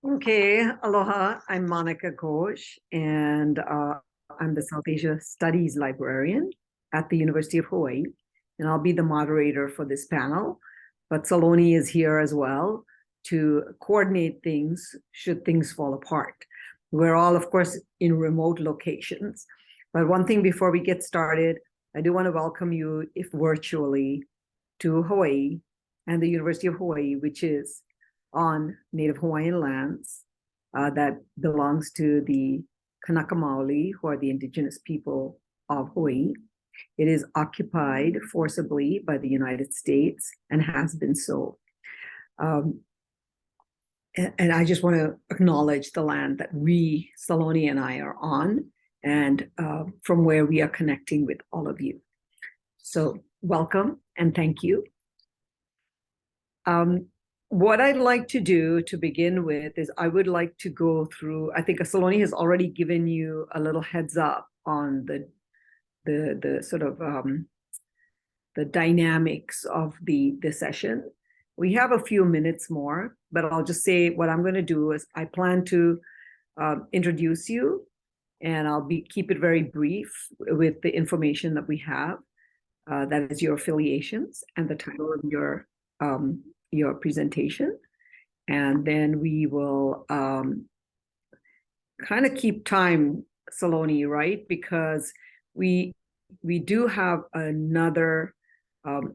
Okay, aloha. I'm Monica Ghosh, and I'm the South Asia Studies Librarian at the University of Hawaii, and I'll be the moderator for this panel. But Saloni is here as well to coordinate things should things fall apart. We're all, of course, in remote locations. But one thing before we get started, I do want to welcome you, if virtually, to Hawaii and the University of Hawaii, which is on Native Hawaiian lands that belongs to the Kanaka Maoli, who are the indigenous people of Hawaii. It is occupied forcibly by the United States and has been so. And I just want to acknowledge the land that we, Saloni and I, are on, and from where we are connecting with all of you. So welcome and thank you. What I'd like to do to begin with is I would like to go through, I think Saloni has already given you a little heads up on the sort of the dynamics of the session. We have a few minutes more, but I'll just say what I'm going to do is I plan to introduce you, and I'll keep it very brief with the information that we have. That is your affiliations and the title of your presentation, and then we will kind of keep time, Saloni, right? Because we do have another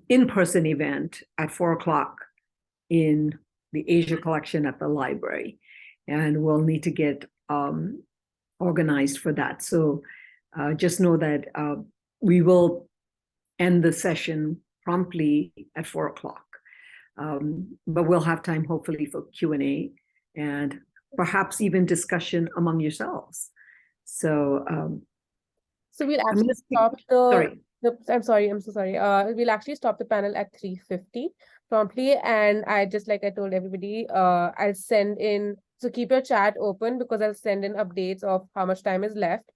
in-person event at 4 o'clock in the Asia collection at the library, and we'll need to get organized for that. So just know that we will end the session promptly at 4 o'clock. But we'll have time hopefully for Q&A and perhaps even discussion among yourselves. So we'll actually stop I'm so sorry. We'll actually stop the panel at 3:50 promptly, and I told everybody, I'll send in, so keep your chat open because I'll send in updates of how much time is left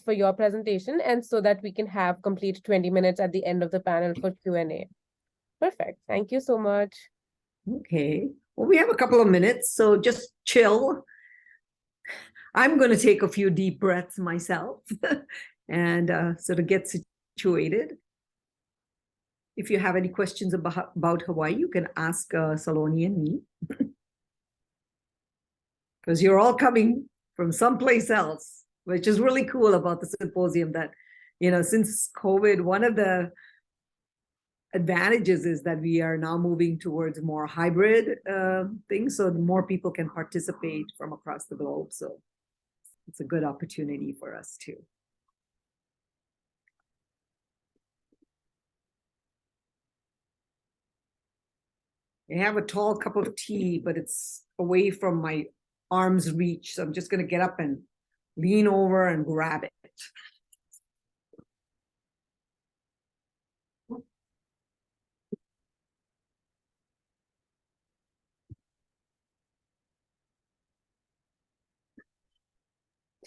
for your presentation, and so that we can have complete 20 minutes at the end of the panel for Q&A. Perfect. Thank you so much. Okay. Well, we have a couple of minutes, so just chill. I'm going to take a few deep breaths myself and sort of get situated. If you have any questions about Hawaii, you can ask Saloni and me. Because you're all coming from someplace else, which is really cool about the symposium that, since COVID, one of the advantages is that we are now moving towards more hybrid things, so more people can participate from across the globe. So it's a good opportunity for us too. I have a tall cup of tea, but it's away from my arm's reach, so I'm just going to get up and lean over and grab it.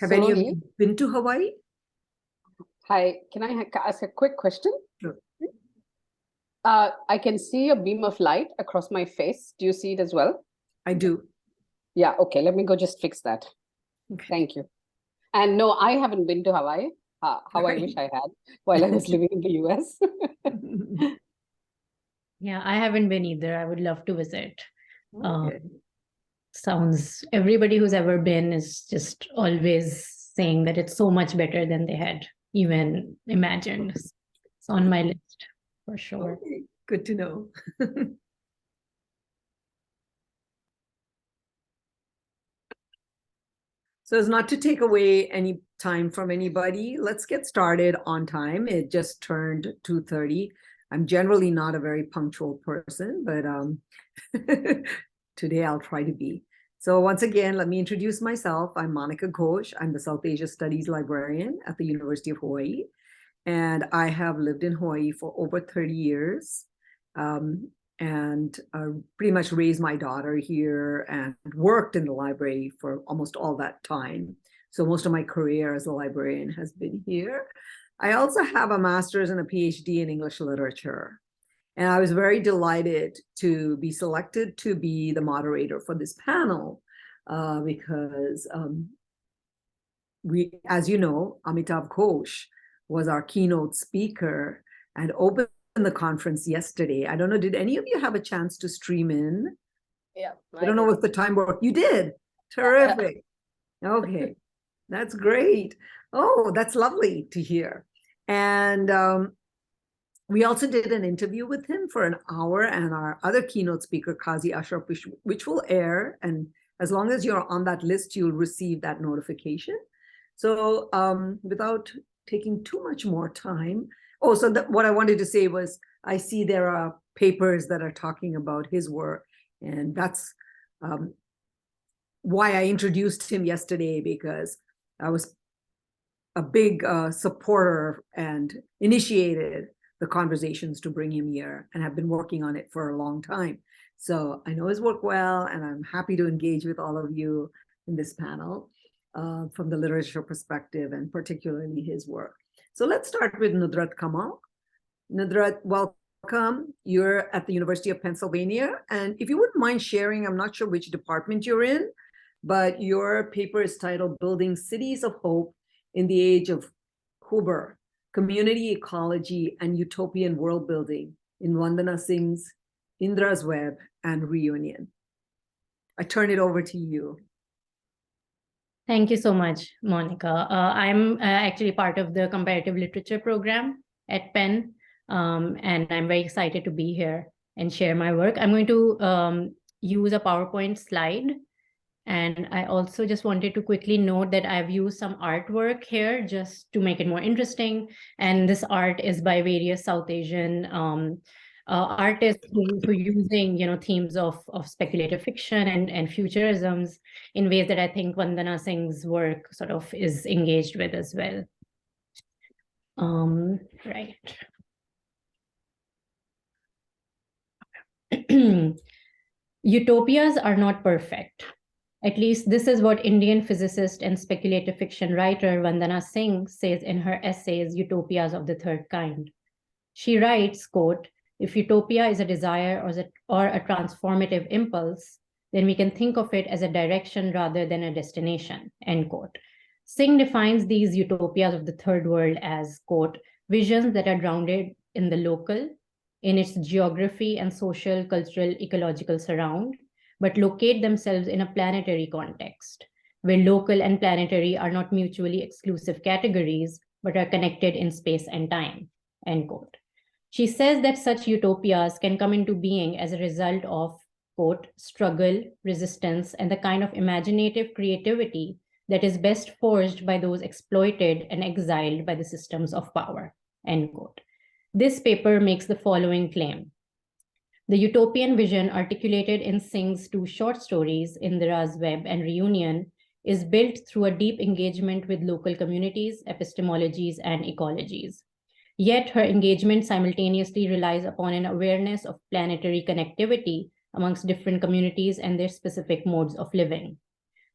Have any of you been to Hawaii? Hi, can I ask a quick question? Sure. I can see a beam of light across my face. Do you see it as well? I do. Yeah, okay, let me go just fix that. Okay. Thank you. And no, I haven't been to Hawaii. How I wish I had while I was living in the US. Yeah, I haven't been either. I would love to visit. Okay. Everybody who's ever been is just always saying that it's so much better than they had even imagined. It's on my list for sure. Okay. Good to know. So as not to take away any time from anybody, let's get started on time. It just turned 2:30. I'm generally not a very punctual person, but today I'll try to be. So once again, let me introduce myself. I'm Monica Ghosh. I'm the South Asia Studies Librarian at the University of Hawaii. And I have lived in Hawaii for over 30 years and pretty much raised my daughter here and worked in the library for almost all that time. So most of my career as a librarian has been here. I also have a master's and a PhD in English literature. And I was very delighted to be selected to be the moderator for this panel because as you know, Amitav Ghosh was our keynote speaker and opened the conference yesterday. I don't know, did any of you have a chance to stream in? Yeah. I don't know if the time worked. You did. Terrific. Okay, that's great. Oh, that's lovely to hear. And we also did an interview with him for an hour, and our other keynote speaker, Qazi Ashraf, which will air. And as long as you're on that list, you'll receive that notification. So without taking too much more time. Oh, so what I wanted to say was, I see there are papers that are talking about his work, and that's why I introduced him yesterday, because I was a big supporter and initiated the conversations to bring him here, and have been working on it for a long time. So I know his work well, and I'm happy to engage with all of you in this panel from the literature perspective, and particularly his work. So let's start with Nusrat Kamal. Nusrat, welcome. You're at the University of Pennsylvania, and if you wouldn't mind sharing, I'm not sure which department you're in, but your paper is titled Building Cities of Hope in the Age of Kuber, Community Ecology and Utopian World Building in Vandana Singh's Indra's Web and Reunion. I turn it over to you. Thank you so much, Monica. I'm actually part of the comparative literature program at Penn, and I'm very excited to be here and share my work. I'm going to use a PowerPoint slide. And I also just wanted to quickly note that I've used some artwork here just to make it more interesting. And this art is by various South Asian artists who are using, themes of speculative fiction and futurisms in ways that I think Vandana Singh's work sort of is engaged with as well. Right. Utopias are not perfect. At least this is what Indian physicist and speculative fiction writer Vandana Singh says in her essays, Utopias of the Third Kind. She writes, quote, "If utopia is a desire or a transformative impulse, then we can think of it as a direction rather than a destination," end quote. Singh defines these utopias of the third world as, quote, "visions that are grounded in the local, in its geography and social, cultural, ecological surround, but locate themselves in a planetary context, where local and planetary are not mutually exclusive categories, but are connected in space and time," end quote. She says that such utopias can come into being as a result of, quote, "struggle, resistance, and the kind of imaginative creativity that is best forged by those exploited and exiled by the systems of power," end quote. This paper makes the following claim. The utopian vision articulated in Singh's two short stories, Indra's Web and Reunion, is built through a deep engagement with local communities, epistemologies, and ecologies. Yet her engagement simultaneously relies upon an awareness of planetary connectivity amongst different communities and their specific modes of living.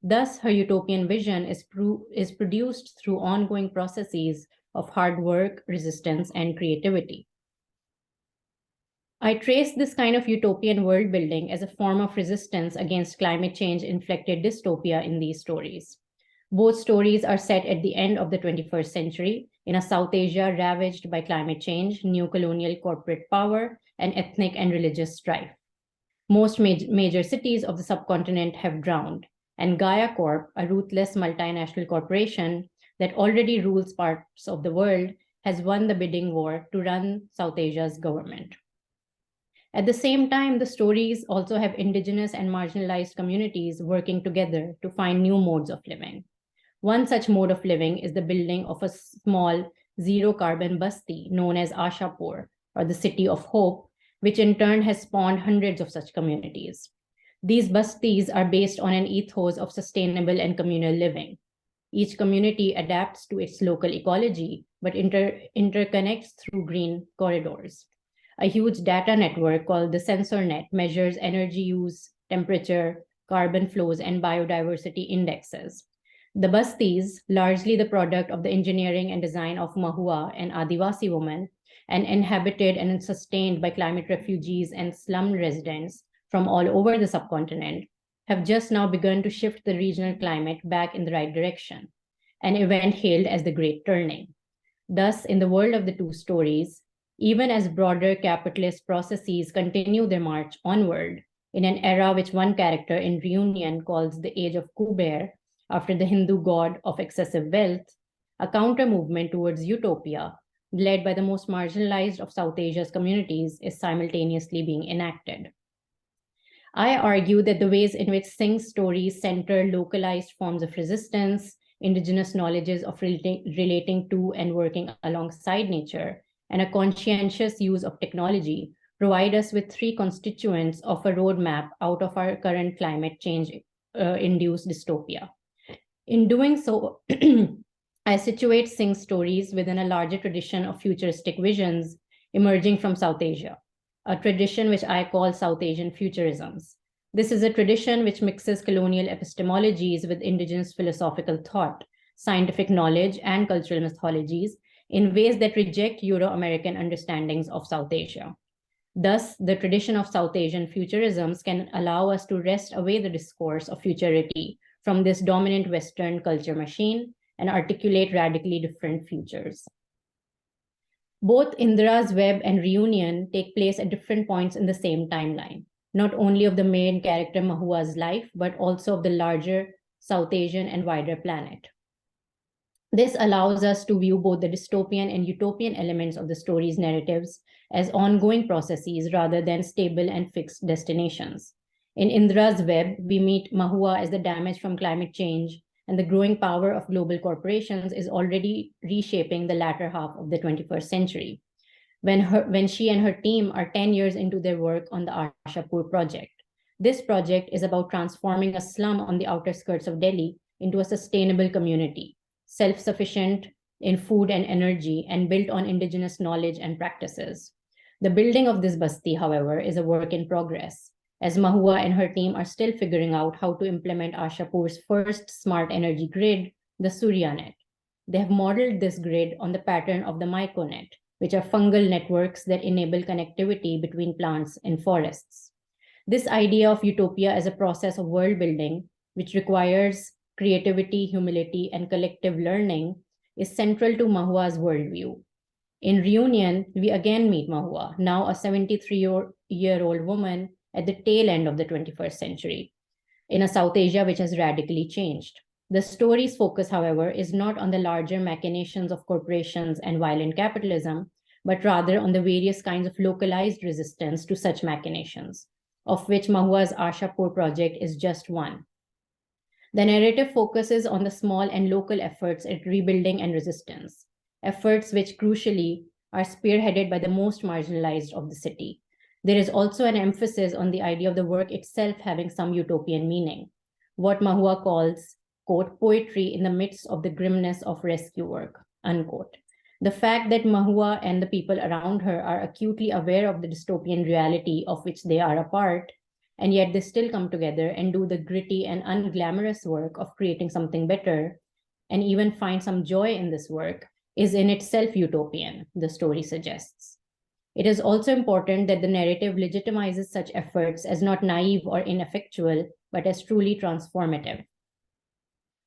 Thus, her utopian vision is produced through ongoing processes of hard work, resistance, and creativity. I trace this kind of utopian world building as a form of resistance against climate change inflected dystopia in these stories. Both stories are set at the end of the 21st century in a South Asia ravaged by climate change, neo-colonial corporate power, and ethnic and religious strife. Most major cities of the subcontinent have drowned, and Gaia Corp, a ruthless multinational corporation that already rules parts of the world, has won the bidding war to run South Asia's government. At the same time, the stories also have indigenous and marginalized communities working together to find new modes of living. One such mode of living is the building of a small zero-carbon basti known as Ashapur, or the City of Hope, which in turn has spawned hundreds of such communities. These bastis are based on an ethos of sustainable and communal living. Each community adapts to its local ecology, but interconnects through green corridors. A huge data network called the SensorNet measures energy use, temperature, carbon flows, and biodiversity indexes. The bastis, largely the product of the engineering and design of Mahua, an Adivasi woman, and inhabited and sustained by climate refugees and slum residents from all over the subcontinent, have just now begun to shift the regional climate back in the right direction, an event hailed as the Great Turning. Thus, in the world of the two stories, even as broader capitalist processes continue their march onward, in an era which one character in Reunion calls the Age of Kuber, after the Hindu god of excessive wealth, a counter-movement towards utopia, led by the most marginalized of South Asia's communities, is simultaneously being enacted. I argue that the ways in which Singh's stories center localized forms of resistance, indigenous knowledges of relating to and working alongside nature, and a conscientious use of technology provide us with three constituents of a roadmap out of our current climate change induced dystopia. In doing so, I situate Singh's stories within a larger tradition of futuristic visions emerging from South Asia, a tradition which I call South Asian futurisms. This is a tradition which mixes colonial epistemologies with indigenous philosophical thought, scientific knowledge, and cultural mythologies in ways that reject Euro-American understandings of South Asia. Thus, the tradition of South Asian futurisms can allow us to wrest away the discourse of futurity from this dominant Western culture machine and articulate radically different futures. Both Indira's Web and Reunion take place at different points in the same timeline, not only of the main character Mahua's life, but also of the larger South Asian and wider planet. This allows us to view both the dystopian and utopian elements of the story's narratives as ongoing processes rather than stable and fixed destinations. In Indira's Web, we meet Mahua as the damage from climate change and the growing power of global corporations is already reshaping the latter half of the 21st century. When she and her team are 10 years into their work on the Ashapur project. This project is about transforming a slum on the outer skirts of Delhi into a sustainable community, self-sufficient in food and energy, and built on indigenous knowledge and practices. The building of this basti, however, is a work in progress, as Mahua and her team are still figuring out how to implement Ashapur's first smart energy grid, the Suryanet. They have modeled this grid on the pattern of the myconet, which are fungal networks that enable connectivity between plants and forests. This idea of utopia as a process of world building, which requires creativity, humility, and collective learning, is central to Mahua's worldview. In Reunion, we again meet Mahua, now a 73-year-old woman at the tail end of the 21st century, in a South Asia which has radically changed. The story's focus, however, is not on the larger machinations of corporations and violent capitalism, but rather on the various kinds of localized resistance to such machinations, of which Mahua's Ashapur project is just one. The narrative focuses on the small and local efforts at rebuilding and resistance, efforts which crucially are spearheaded by the most marginalized of the city. There is also an emphasis on the idea of the work itself having some utopian meaning, what Mahua calls, quote, poetry in the midst of the grimness of rescue work, unquote. The fact that Mahua and the people around her are acutely aware of the dystopian reality of which they are a part, and yet they still come together and do the gritty and unglamorous work of creating something better, and even find some joy in this work, is in itself utopian, the story suggests. It is also important that the narrative legitimizes such efforts as not naive or ineffectual, but as truly transformative.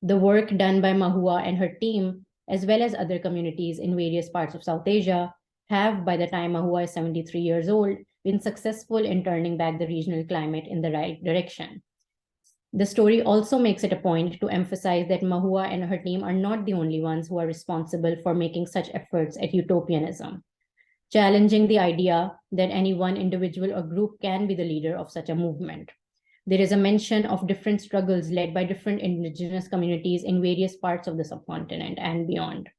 The work done by Mahua and her team, as well as other communities in various parts of South Asia, have, by the time Mahua is 73 years old, been successful in turning back the regional climate in the right direction. The story also makes it a point to emphasize that Mahua and her team are not the only ones who are responsible for making such efforts at utopianism, challenging the idea that any one individual or group can be the leader of such a movement. There is a mention of different struggles led by different indigenous communities in various parts of the subcontinent and beyond.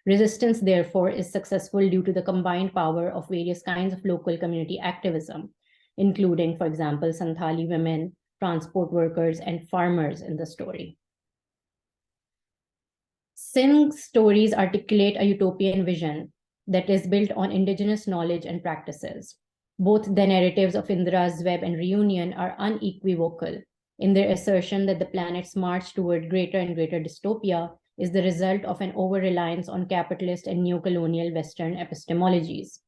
Resistance, therefore, is successful due to the combined power of various kinds of local community activism, including, for example, Santhali women, transport workers, and farmers in the story. Singh's stories articulate a utopian vision that is built on indigenous knowledge and practices. Both the narratives of Indira's Web and Reunion are unequivocal in their assertion that the planet's march toward greater and greater dystopia is the result of an over-reliance on capitalist and neo-colonial Western epistemologies.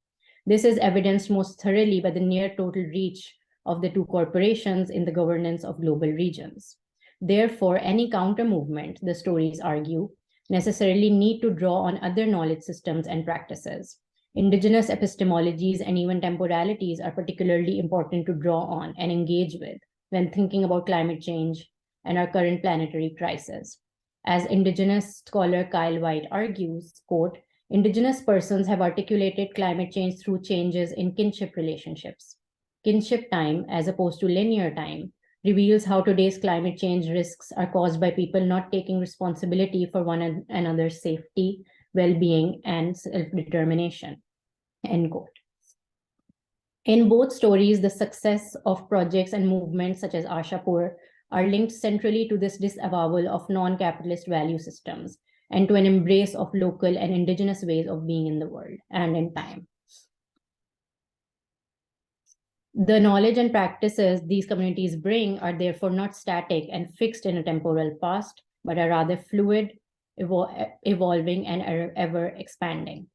This is evidenced most thoroughly by the near-total reach of the two corporations in the governance of global regions. Therefore, any counter-movement, the stories argue, necessarily need to draw on other knowledge systems and practices. Indigenous epistemologies and even temporalities are particularly important to draw on and engage with when thinking about climate change and our current planetary crisis. As Indigenous scholar Kyle White argues, quote, Indigenous persons have articulated climate change through changes in kinship relationships. Kinship time, as opposed to linear time, reveals how today's climate change risks are caused by people not taking responsibility for one another's safety, well-being, and self-determination, end quote. In both stories, the success of projects and movements such as Ashapur are linked centrally to this disavowal of non-capitalist value systems and to an embrace of local and indigenous ways of being in the world and in time. The knowledge and practices these communities bring are therefore not static and fixed in a temporal past, but are rather fluid, evolving, and ever expanding.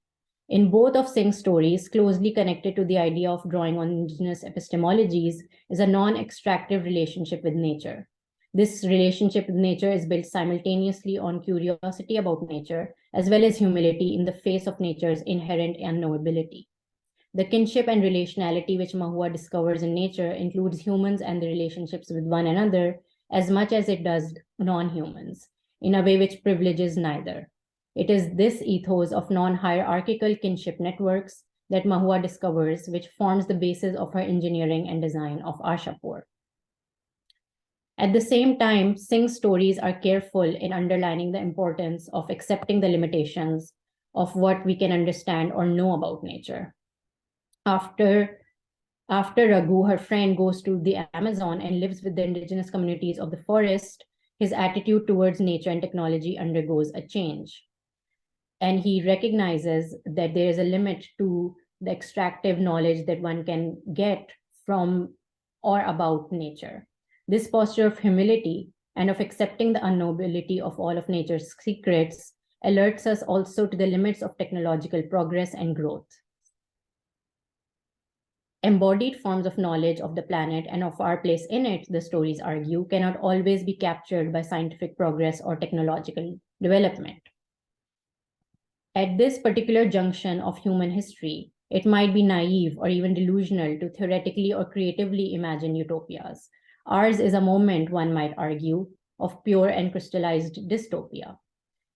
In both of Singh's stories, closely connected to the idea of drawing on indigenous epistemologies is a non-extractive relationship with nature. This relationship with nature is built simultaneously on curiosity about nature, as well as humility in the face of nature's inherent unknowability. The kinship and relationality which Mahua discovers in nature includes humans and the relationships with one another as much as it does non-humans, in a way which privileges neither. It is this ethos of non-hierarchical kinship networks that Mahua discovers, which forms the basis of her engineering and design of Ashapur. At the same time, Singh's stories are careful in underlining the importance of accepting the limitations of what we can understand or know about nature. After Raghu, her friend, goes to the Amazon and lives with the indigenous communities of the forest, his attitude towards nature and technology undergoes a change. And he recognizes that there is a limit to the extractive knowledge that one can get from or about nature. This posture of humility and of accepting the unknowability of all of nature's secrets alerts us also to the limits of technological progress and growth. Embodied forms of knowledge of the planet and of our place in it, the stories argue, cannot always be captured by scientific progress or technological development. At this particular junction of human history, it might be naive or even delusional to theoretically or creatively imagine utopias. Ours is a moment, one might argue, of pure and crystallized dystopia.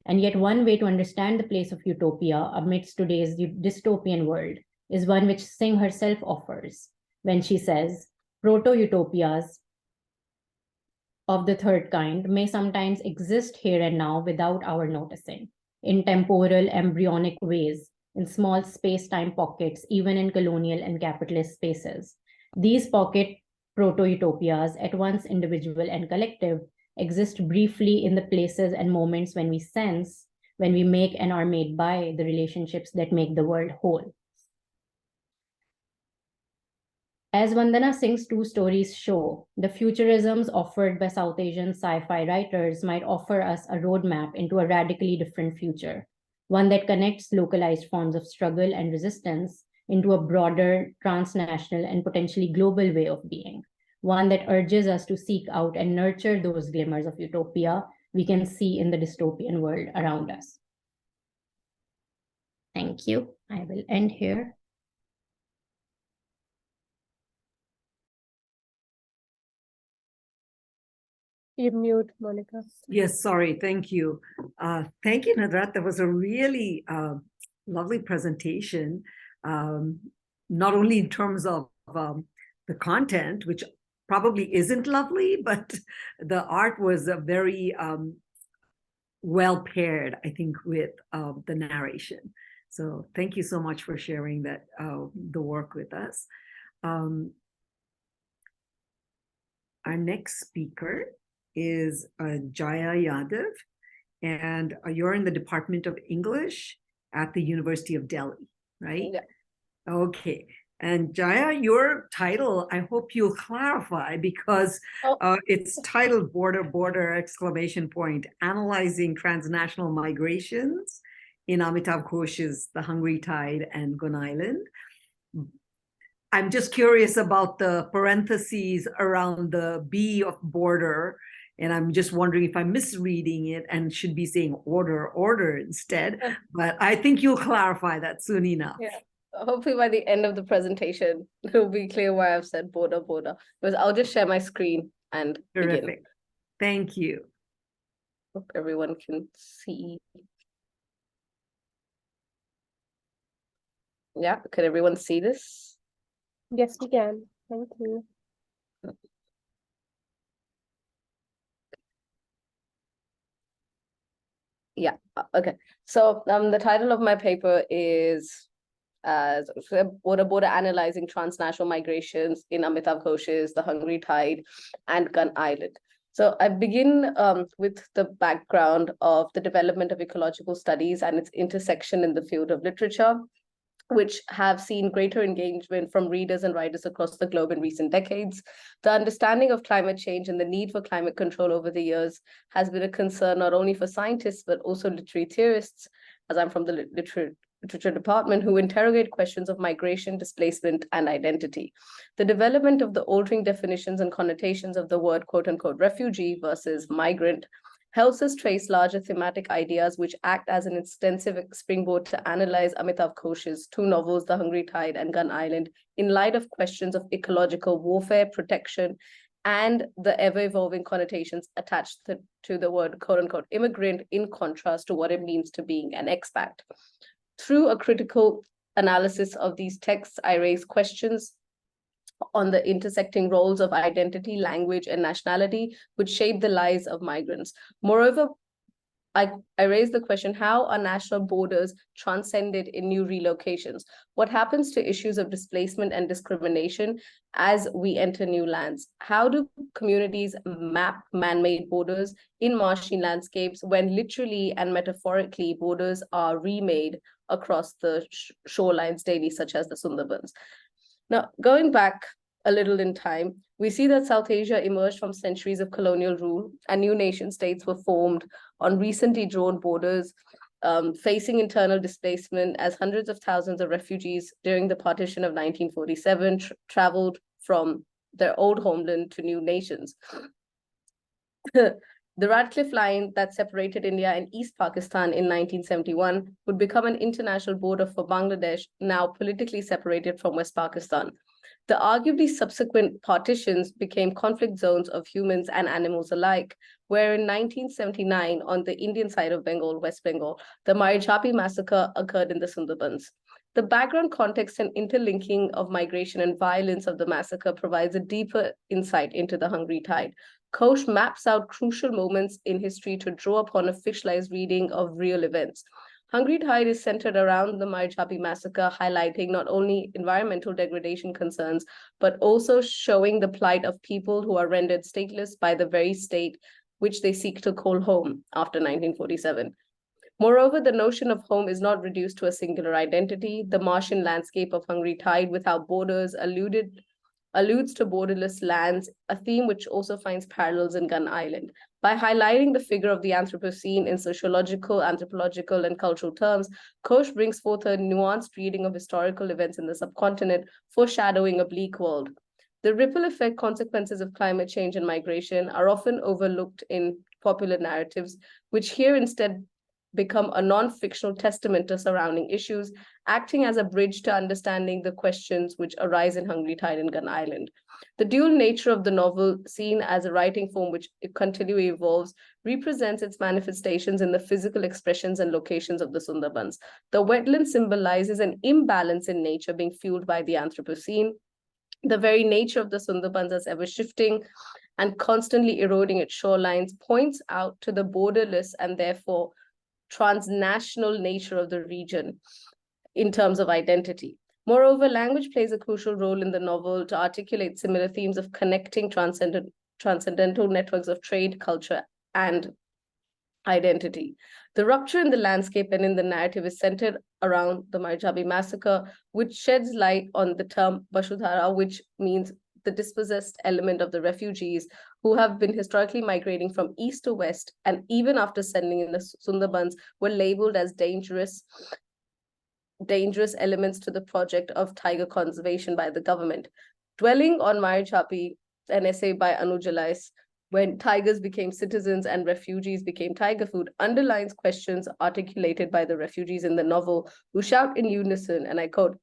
And yet one way to understand the place of utopia amidst today's dystopian world is one which Singh herself offers when she says, proto-utopias of the third kind may sometimes exist here and now without our noticing, in temporal, embryonic ways, in small space-time pockets, even in colonial and capitalist spaces. These pocket proto-utopias, at once individual and collective, exist briefly in the places and moments when we sense, when we make and are made by the relationships that make the world whole. As Vandana Singh's two stories show, the futurisms offered by South Asian sci-fi writers might offer us a roadmap into a radically different future, one that connects localized forms of struggle and resistance into a broader, transnational, and potentially global way of being, one that urges us to seek out and nurture those glimmers of utopia we can see in the dystopian world around us. Thank you. I will end here. You mute, Monica. Yes, sorry. Thank you. Thank you, Nadrat. That was a really lovely presentation, not only in terms of the content, which probably isn't lovely, but the art was very well paired, I think, with the narration. So thank you so much for sharing that the work with us. Our next speaker is Jaya Yadav, and you're in the Department of English at the University of Delhi, right? Yeah. Okay. And Jaya, your title, I hope you'll clarify, because it's titled Border, exclamation point, Analyzing Transnational Migrations in Amitav Ghosh's The Hungry Tide and Gun Island. I'm just curious about the parentheses around the B of border. And I'm just wondering if I'm misreading it and should be saying order instead. But I think you'll clarify that soon enough. Yeah. Hopefully by the end of the presentation, it'll be clear why I've said border. Because I'll just share my screen and Terrific. begin. Thank you. Hope everyone can see. Yeah, can everyone see this? Yes, we can. Thank you. Yeah, okay. So the title of my paper is border analyzing transnational migrations in Amitav Ghosh's The Hungry Tide and Gun Island. So I begin with the background of the development of ecological studies and its intersection in the field of literature, which have seen greater engagement from readers and writers across the globe in recent decades. The understanding of climate change and the need for climate control over the years has been a concern not only for scientists, but also literary theorists, as I'm from the literature department, who interrogate questions of migration, displacement, and identity. The development of the altering definitions and connotations of the word quote unquote refugee versus migrant helps us trace larger thematic ideas which act as an extensive springboard to analyze Amitav Ghosh's two novels, The Hungry Tide and Gun Island, in light of questions of ecological warfare, protection, and the ever-evolving connotations attached to the word quote-unquote immigrant, in contrast to what it means to being an expat. Through a critical analysis of these texts, I raise questions on the intersecting roles of identity, language, and nationality, which shape the lives of migrants. Moreover, I raise the question, how are national borders transcended in new relocations? What happens to issues of displacement and discrimination as we enter new lands? How do communities map man-made borders in marshy landscapes when literally and metaphorically borders are remade across the shorelines daily, such as the Sundarbans? Now, going back a little in time, we see that South Asia emerged from centuries of colonial rule, and new nation states were formed on recently drawn borders, facing internal displacement as hundreds of thousands of refugees during the partition of 1947 traveled from their old homeland to new nations. The Radcliffe Line that separated India and East Pakistan in 1971 would become an international border for Bangladesh, now politically separated from West Pakistan. The arguably subsequent partitions became conflict zones of humans and animals alike, where in 1979, on the Indian side of Bengal, West Bengal, the Marichapi massacre occurred in the Sundarbans. The background context and interlinking of migration and violence of the massacre provides a deeper insight into the Hungry Tide. Ghosh maps out crucial moments in history to draw upon a fictionalized reading of real events. Hungry Tide is centered around the Marichapi massacre, highlighting not only environmental degradation concerns, but also showing the plight of people who are rendered stateless by the very state which they seek to call home after 1947. Moreover, the notion of home is not reduced to a singular identity. The Martian landscape of Hungry Tide without borders alludes to borderless lands, a theme which also finds parallels in Gun Island. By highlighting the figure of the Anthropocene in sociological, anthropological, and cultural terms, Ghosh brings forth a nuanced reading of historical events in the subcontinent, foreshadowing a bleak world. The ripple effect consequences of climate change and migration are often overlooked in popular narratives, which here instead become a non-fictional testament to surrounding issues, acting as a bridge to understanding the questions which arise in Hungry Tide and Gun Island. The dual nature of the novel, seen as a writing form which continually evolves, represents its manifestations in the physical expressions and locations of the Sundarbans. The wetland symbolizes an imbalance in nature being fueled by the Anthropocene. The very nature of the Sundarbans as ever shifting and constantly eroding its shorelines points out to the borderless and therefore transnational nature of the region in terms of identity. Moreover, language plays a crucial role in the novel to articulate similar themes of connecting transcendental networks of trade, culture, and identity. The rupture in the landscape and in the narrative is centered around the Marichapi massacre, which sheds light on the term Bashudhara, which means the dispossessed element of the refugees who have been historically migrating from east to west, and even after settling in the Sundarbans, were labeled as dangerous dangerous elements to the project of tiger conservation by the government. Dwelling on Marchapi, an essay by Anuj Jalais, when tigers became citizens and refugees became tiger food, underlines questions articulated by the refugees in the novel, who shout in unison, and I quote,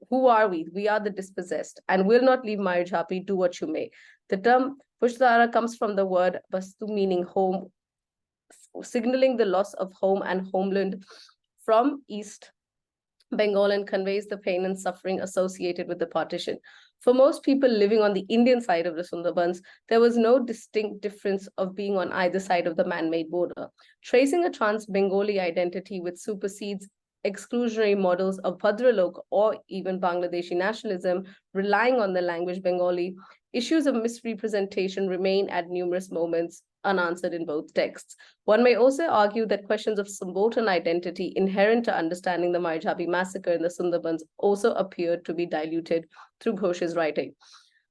"Who are we? We are the dispossessed, and will not leave Marchapi, do what you may." The term Pushtara comes from the word Bastu, meaning home, signaling the loss of home and homeland from East Bengal, and conveys the pain and suffering associated with the partition. For most people living on the Indian side of the Sundarbans, there was no distinct difference of being on either side of the man-made border. Tracing a trans-Bengali identity which supersedes exclusionary models of Bhadralok or even Bangladeshi nationalism, relying on the language Bengali, issues of misrepresentation remain at numerous moments unanswered in both texts. One may also argue that questions of subaltern identity inherent to understanding the Marchapi massacre in the Sundarbans also appeared to be diluted through Ghosh's writing.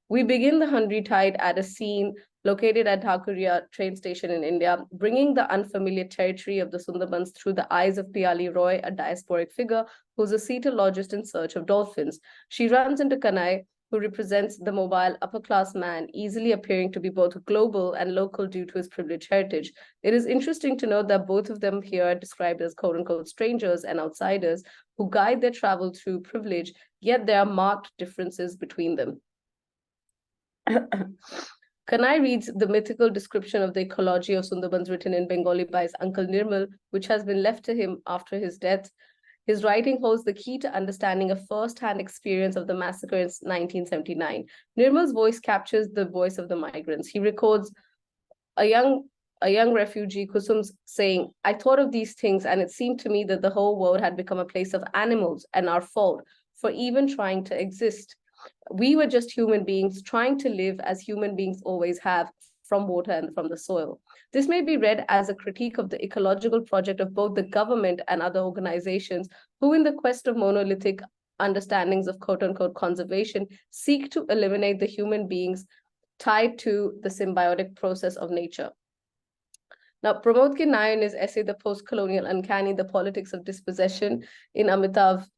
We begin the Hungry Tide at a scene located at Dhakuria train station in India, bringing the unfamiliar territory of the Sundarbans through the eyes of Piali Roy, a diasporic figure who's a cetologist in search of dolphins. She runs into Kanai, who represents the mobile upper-class man, easily appearing to be both global and local due to his privileged heritage. It is interesting to note that both of them here are described as quote-unquote strangers and outsiders who guide their travel through privilege, yet there are marked differences between them. Kanai reads the mythical description of the ecology of Sundarbans written in Bengali by his uncle Nirmal, which has been left to him after his death. His writing holds the key to understanding a first-hand experience of the massacre in 1979. Nirmal's voice captures the voice of the migrants. He records a young refugee, Kusum, saying, "I thought of these things, and it seemed to me that the whole world had become a place of animals and our fault for even trying to exist. We were just human beings trying to live as human beings always have, from water and from the soil." This may be read as a critique of the ecological project of both the government and other organizations who, in the quest of monolithic understandings of quote-unquote conservation, seek to eliminate the human beings tied to the symbiotic process of nature. Now, Pramod K. Nair in his essay, The Post-Colonial Uncanny, The Politics of Dispossession, in Amitav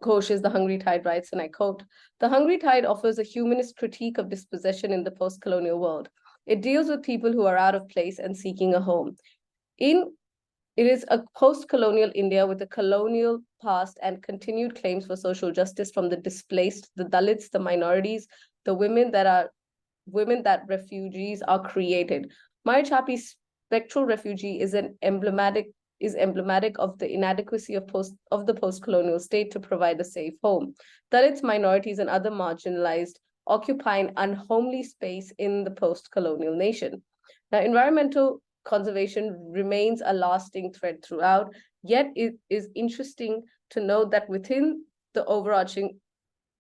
Ghosh's The Hungry Tide writes, and I quote, "The Hungry Tide offers a humanist critique of dispossession in the post-colonial world. It deals with people who are out of place and seeking a home. It is a post-colonial India with a colonial past and continued claims for social justice from the displaced, the Dalits, the minorities, the women that refugees are created. Marchapi's spectral refugee is emblematic of the inadequacy of the post-colonial state to provide a safe home. Dalits, minorities, and other marginalized occupy an unhomely space in the post-colonial nation. Now, environmental conservation remains a lasting thread throughout, yet it is interesting to note that within the overarching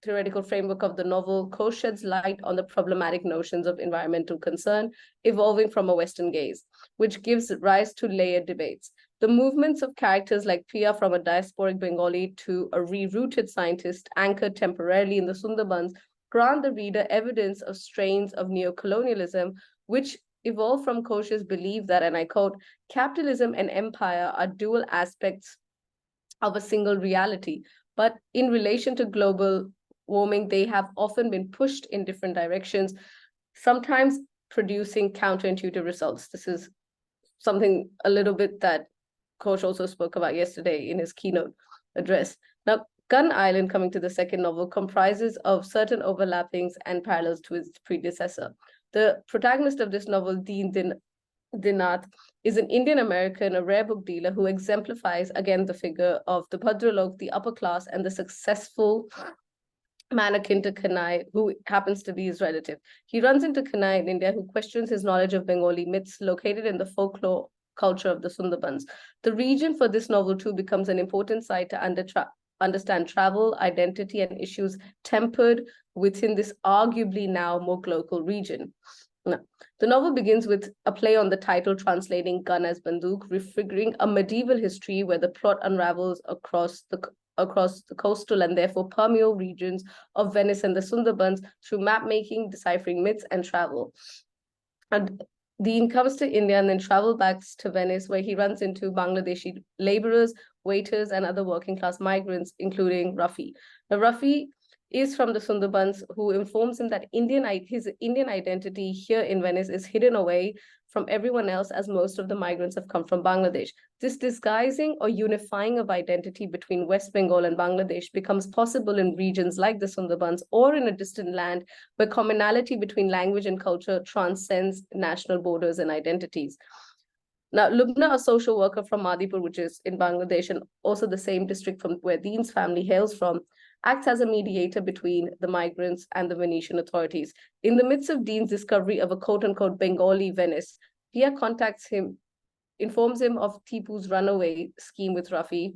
theoretical framework of the novel, Ghosh sheds light on the problematic notions of environmental concern evolving from a Western gaze, which gives rise to layered debates. The movements of characters like Pia, from a diasporic Bengali to a rerouted scientist anchored temporarily in the Sundarbans, grant the reader evidence of strains of neocolonialism, which evolve from Ghosh's belief that, and I quote, "Capitalism and empire are dual aspects of a single reality, but in relation to global warming, they have often been pushed in different directions, sometimes producing counterintuitive results." This is something a little bit that Ghosh also spoke about yesterday in his keynote address. Now, Gun Island, coming to the second novel, comprises of certain overlappings and parallels to its predecessor. The protagonist of this novel, Deen Dinath, is an Indian American, a rare book dealer who exemplifies again the figure of the Bhadralok, the upper class, and the successful man akin to Kanai, who happens to be his relative. He runs into Kanai in India, who questions his knowledge of Bengali myths located in the folklore culture of the Sundarbans. The region for this novel too becomes an important site to understand travel, identity, and issues tempered within this arguably now more local region. Now, the novel begins with a play on the title, translating gun as banduk, refiguring a medieval history where the plot unravels across the coastal and therefore permeable regions of Venice and the Sundarbans through map making, deciphering myths, and travel. And Dean comes to India and then travels back to Venice, where he runs into Bangladeshi laborers waiters, and other working class migrants, including Rafi. Now, Rafi is from the Sundarbans, who informs him that his Indian identity here in Venice is hidden away from everyone else, as most of the migrants have come from Bangladesh. This disguising or unifying of identity between West Bengal and Bangladesh becomes possible in regions like the Sundarbans or in a distant land where commonality between language and culture transcends national borders and identities. Now, Lubna, a social worker from Madipur, which is in Bangladesh, and also the same district from where Dean's family hails from, acts as a mediator between the migrants and the Venetian authorities. In the midst of Dean's discovery of a quote-unquote Bengali Venice, Pia contacts him, informs him of Tipu's runaway scheme with Rafi.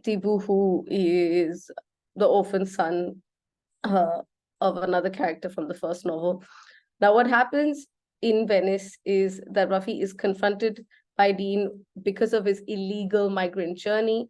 Tipu, who is the orphan son of another character from the first novel. Now, what happens in Venice is that Rafi is confronted by Dean because of his illegal migrant journey,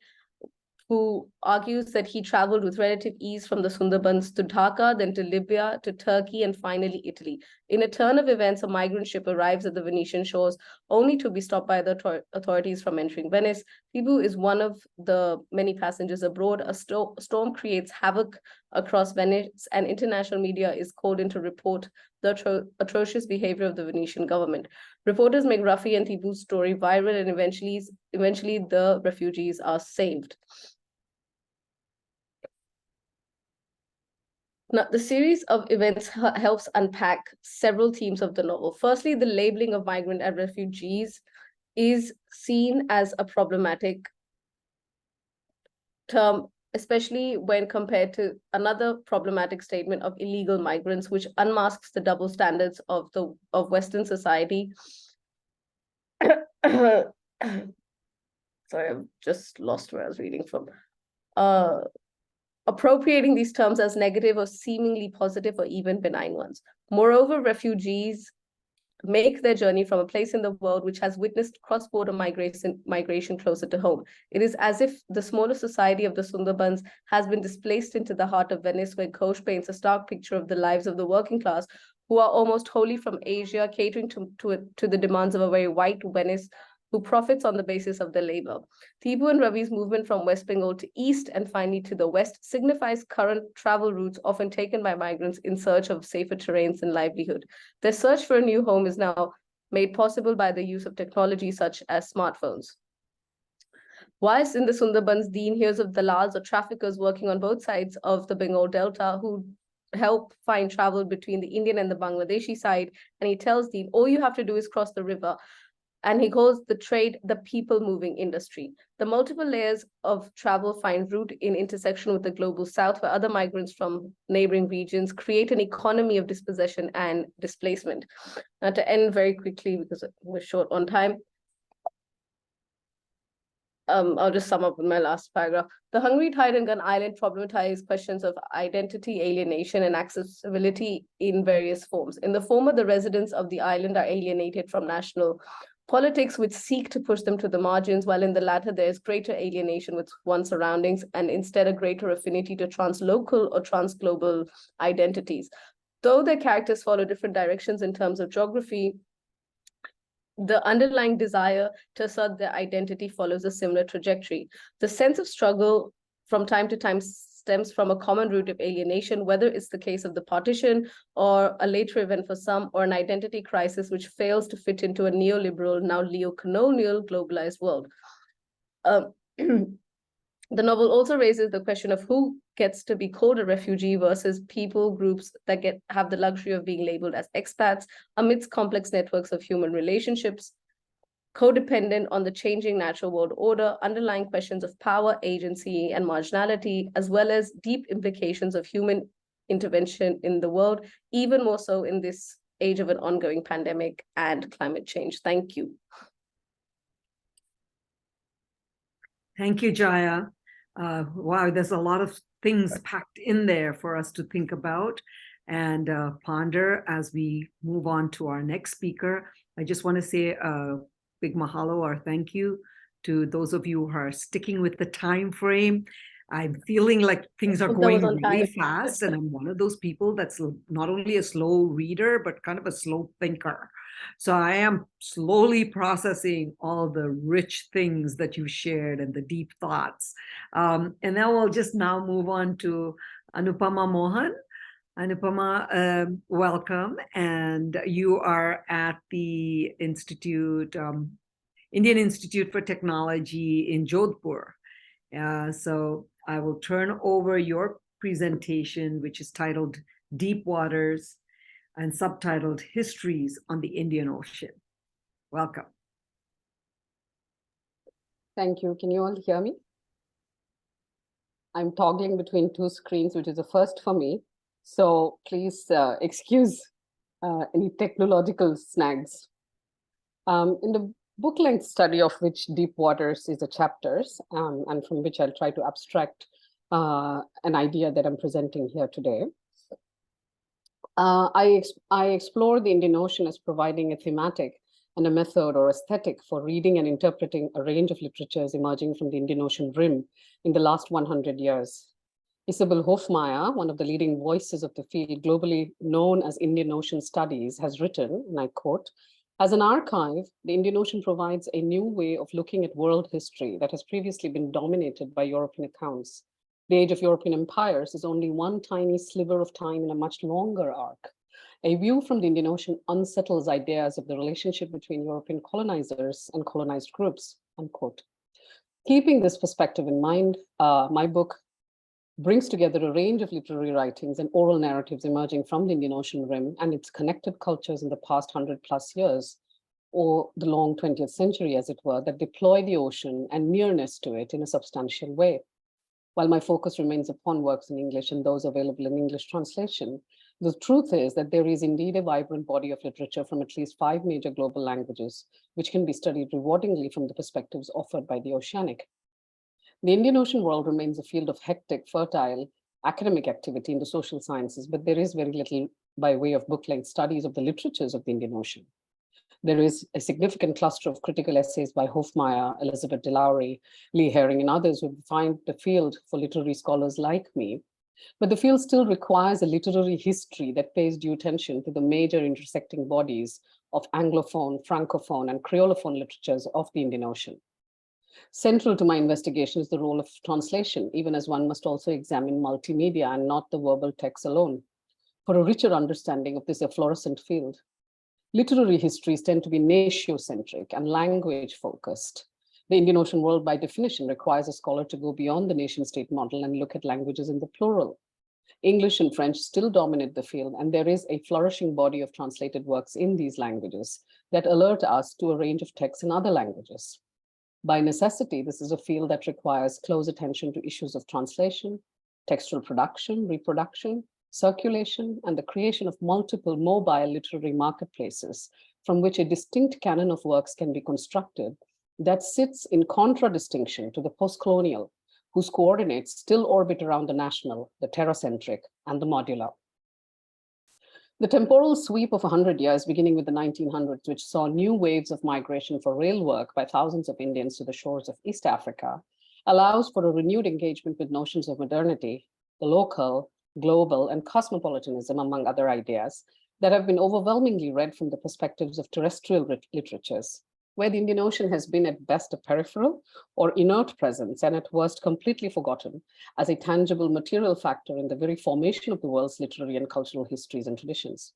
who argues that he traveled with relative ease from the Sundarbans to Dhaka, then to Libya, to Turkey, and finally Italy. In a turn of events, a migrant ship arrives at the Venetian shores, only to be stopped by the authorities from entering Venice. Tibu is one of the many passengers aboard. A storm creates havoc across Venice, and international media is called in to report the atrocious behavior of the Venetian government. Reporters make Rafi and Tibu's story viral, and eventually the refugees are saved. Now, the series of events helps unpack several themes of the novel. Firstly, the labeling of migrant and refugees is seen as a problematic term, especially when compared to another problematic statement of illegal migrants, which unmasks the double standards of Western society. Sorry, I've just lost where I was reading from. Appropriating these terms as negative or seemingly positive or even benign ones. Moreover, refugees make their journey from a place in the world which has witnessed cross-border migration closer to home. It is as if the smaller society of the Sundarbans has been displaced into the heart of Venice, where Ghosh paints a stark picture of the lives of the working class, who are almost wholly from Asia, catering to the demands of a very white Venice, who profits on the basis of their labor. Tibu and Ravi's movement from West Bengal to east and finally to the west signifies current travel routes often taken by migrants in search of safer terrains and livelihood. Their search for a new home is now made possible by the use of technology such as smartphones. Whilst in the Sundarbans, Dean hears of dalals or traffickers working on both sides of the Bengal Delta who help find travel between the Indian and the Bangladeshi side, and he tells Dean, all you have to do is cross the river. And he calls the trade the people-moving industry. The multiple layers of travel find root in intersection with the global south, where other migrants from neighboring regions create an economy of dispossession and displacement. Now, to end very quickly, because we're short on time, I'll just sum up with my last paragraph. The Hungry Tide and Gun Island problematize questions of identity, alienation, and accessibility in various forms. In the former, the residents of the island are alienated from national politics, which seek to push them to the margins, while in the latter, there is greater alienation with one's surroundings and instead a greater affinity to translocal or transglobal identities. Though their characters follow different directions in terms of geography, the underlying desire to assert their identity follows a similar trajectory. The sense of struggle from time to time stems from a common root of alienation, whether it's the case of the partition or a later event for some, or an identity crisis which fails to fit into a neoliberal, now neo-colonial, globalized world. The novel also raises the question of who gets to be called a refugee versus people groups that have the luxury of being labeled as expats amidst complex networks of human relationships, codependent on the changing natural world order, underlying questions of power, agency, and marginality, as well as deep implications of human intervention in the world, even more so in this age of an ongoing pandemic and climate change. Thank you. Thank you, Jaya. Wow, there's a lot of things packed in there for us to think about and ponder as we move on to our next speaker. I just want to say a big mahalo or thank you to those of you who are sticking with the time frame. I'm feeling like things are Hope that was going on really time. fast, and I'm one of those people that's not only a slow reader, but kind of a slow thinker. So I am slowly processing all the rich things that you shared and the deep thoughts. And then we'll just now move on to Anupama Mohan. Anupama, welcome. And you are at the Institute, Indian Institute for Technology in Jodhpur. So I will turn over your presentation, which is titled Deep Waters and subtitled Histories on the Indian Ocean. Welcome. Thank you. Can you all hear me? I'm toggling between two screens, which is a first for me. So please excuse any technological snags. In the book-length study of which Deep Waters is a chapters, and from which I'll try to abstract an idea that I'm presenting here today. I explore the Indian Ocean as providing a thematic and a method or aesthetic for reading and interpreting a range of literatures emerging from the Indian Ocean rim in the last 100 years. Isabel Hofmeier, one of the leading voices of the field globally known as Indian Ocean Studies, has written, and I quote, "As an archive, the Indian Ocean provides a new way of looking at world history that has previously been dominated by European accounts. The age of European empires is only one tiny sliver of time in a much longer arc. A view from the Indian Ocean unsettles ideas of the relationship between European colonizers and colonized groups," unquote. Keeping this perspective in mind, my book brings together a range of literary writings and oral narratives emerging from the Indian Ocean rim and its connected cultures in the past 100+ years, or the long 20th century, as it were, that deploy the ocean and nearness to it in a substantial way. While my focus remains upon works in English and those available in English translation, the truth is that there is indeed a vibrant body of literature from at least 5 major global languages, which can be studied rewardingly from the perspectives offered by the oceanic. The Indian Ocean world remains a field of hectic, fertile academic activity in the social sciences, but there is very little by way of book-length studies of the literatures of the Indian Ocean. There is a significant cluster of critical essays by Hofmeier, Elizabeth DeLowry, Lee Herring, and others who find the field for literary scholars like me. But the field still requires a literary history that pays due attention to the major intersecting bodies of Anglophone, Francophone, and Creolophone literatures of the Indian Ocean. Central to my investigation is the role of translation, even as one must also examine multimedia and not the verbal text alone, for a richer understanding of this efflorescent field. Literary histories tend to be natiocentric and language-focused. The Indian Ocean world, by definition, requires a scholar to go beyond the nation-state model and look at languages in the plural. English and French still dominate the field, and there is a flourishing body of translated works in these languages that alert us to a range of texts in other languages. By necessity, this is a field that requires close attention to issues of translation, textual production, reproduction, circulation, and the creation of multiple mobile literary marketplaces from which a distinct canon of works can be constructed that sits in contradistinction to the post-colonial, whose coordinates still orbit around the national, the terracentric, and the modular. The temporal sweep of 100 years, beginning with the 1900s, which saw new waves of migration for rail work by thousands of Indians to the shores of East Africa, allows for a renewed engagement with notions of modernity, the local, global, and cosmopolitanism, among other ideas, that have been overwhelmingly read from the perspectives of terrestrial literatures, where the Indian Ocean has been at best a peripheral or inert presence, and at worst completely forgotten as a tangible material factor in the very formation of the world's literary and cultural histories and traditions.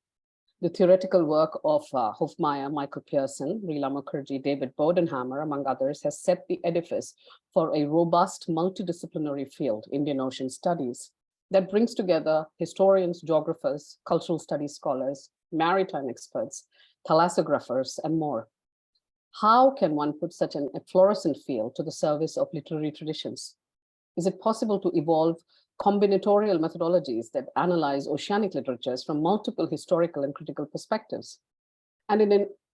The theoretical work of Hofmeier, Michael Pearson, Rila Mukherjee, David Bodenhammer, among others, has set the edifice for a robust multidisciplinary field, Indian Ocean Studies, that brings together historians, geographers, cultural studies scholars, maritime experts, thalassographers, and more. How can one put such an efflorescent field to the service of literary traditions? Is it possible to evolve combinatorial methodologies that analyze oceanic literatures from multiple historical and critical perspectives? And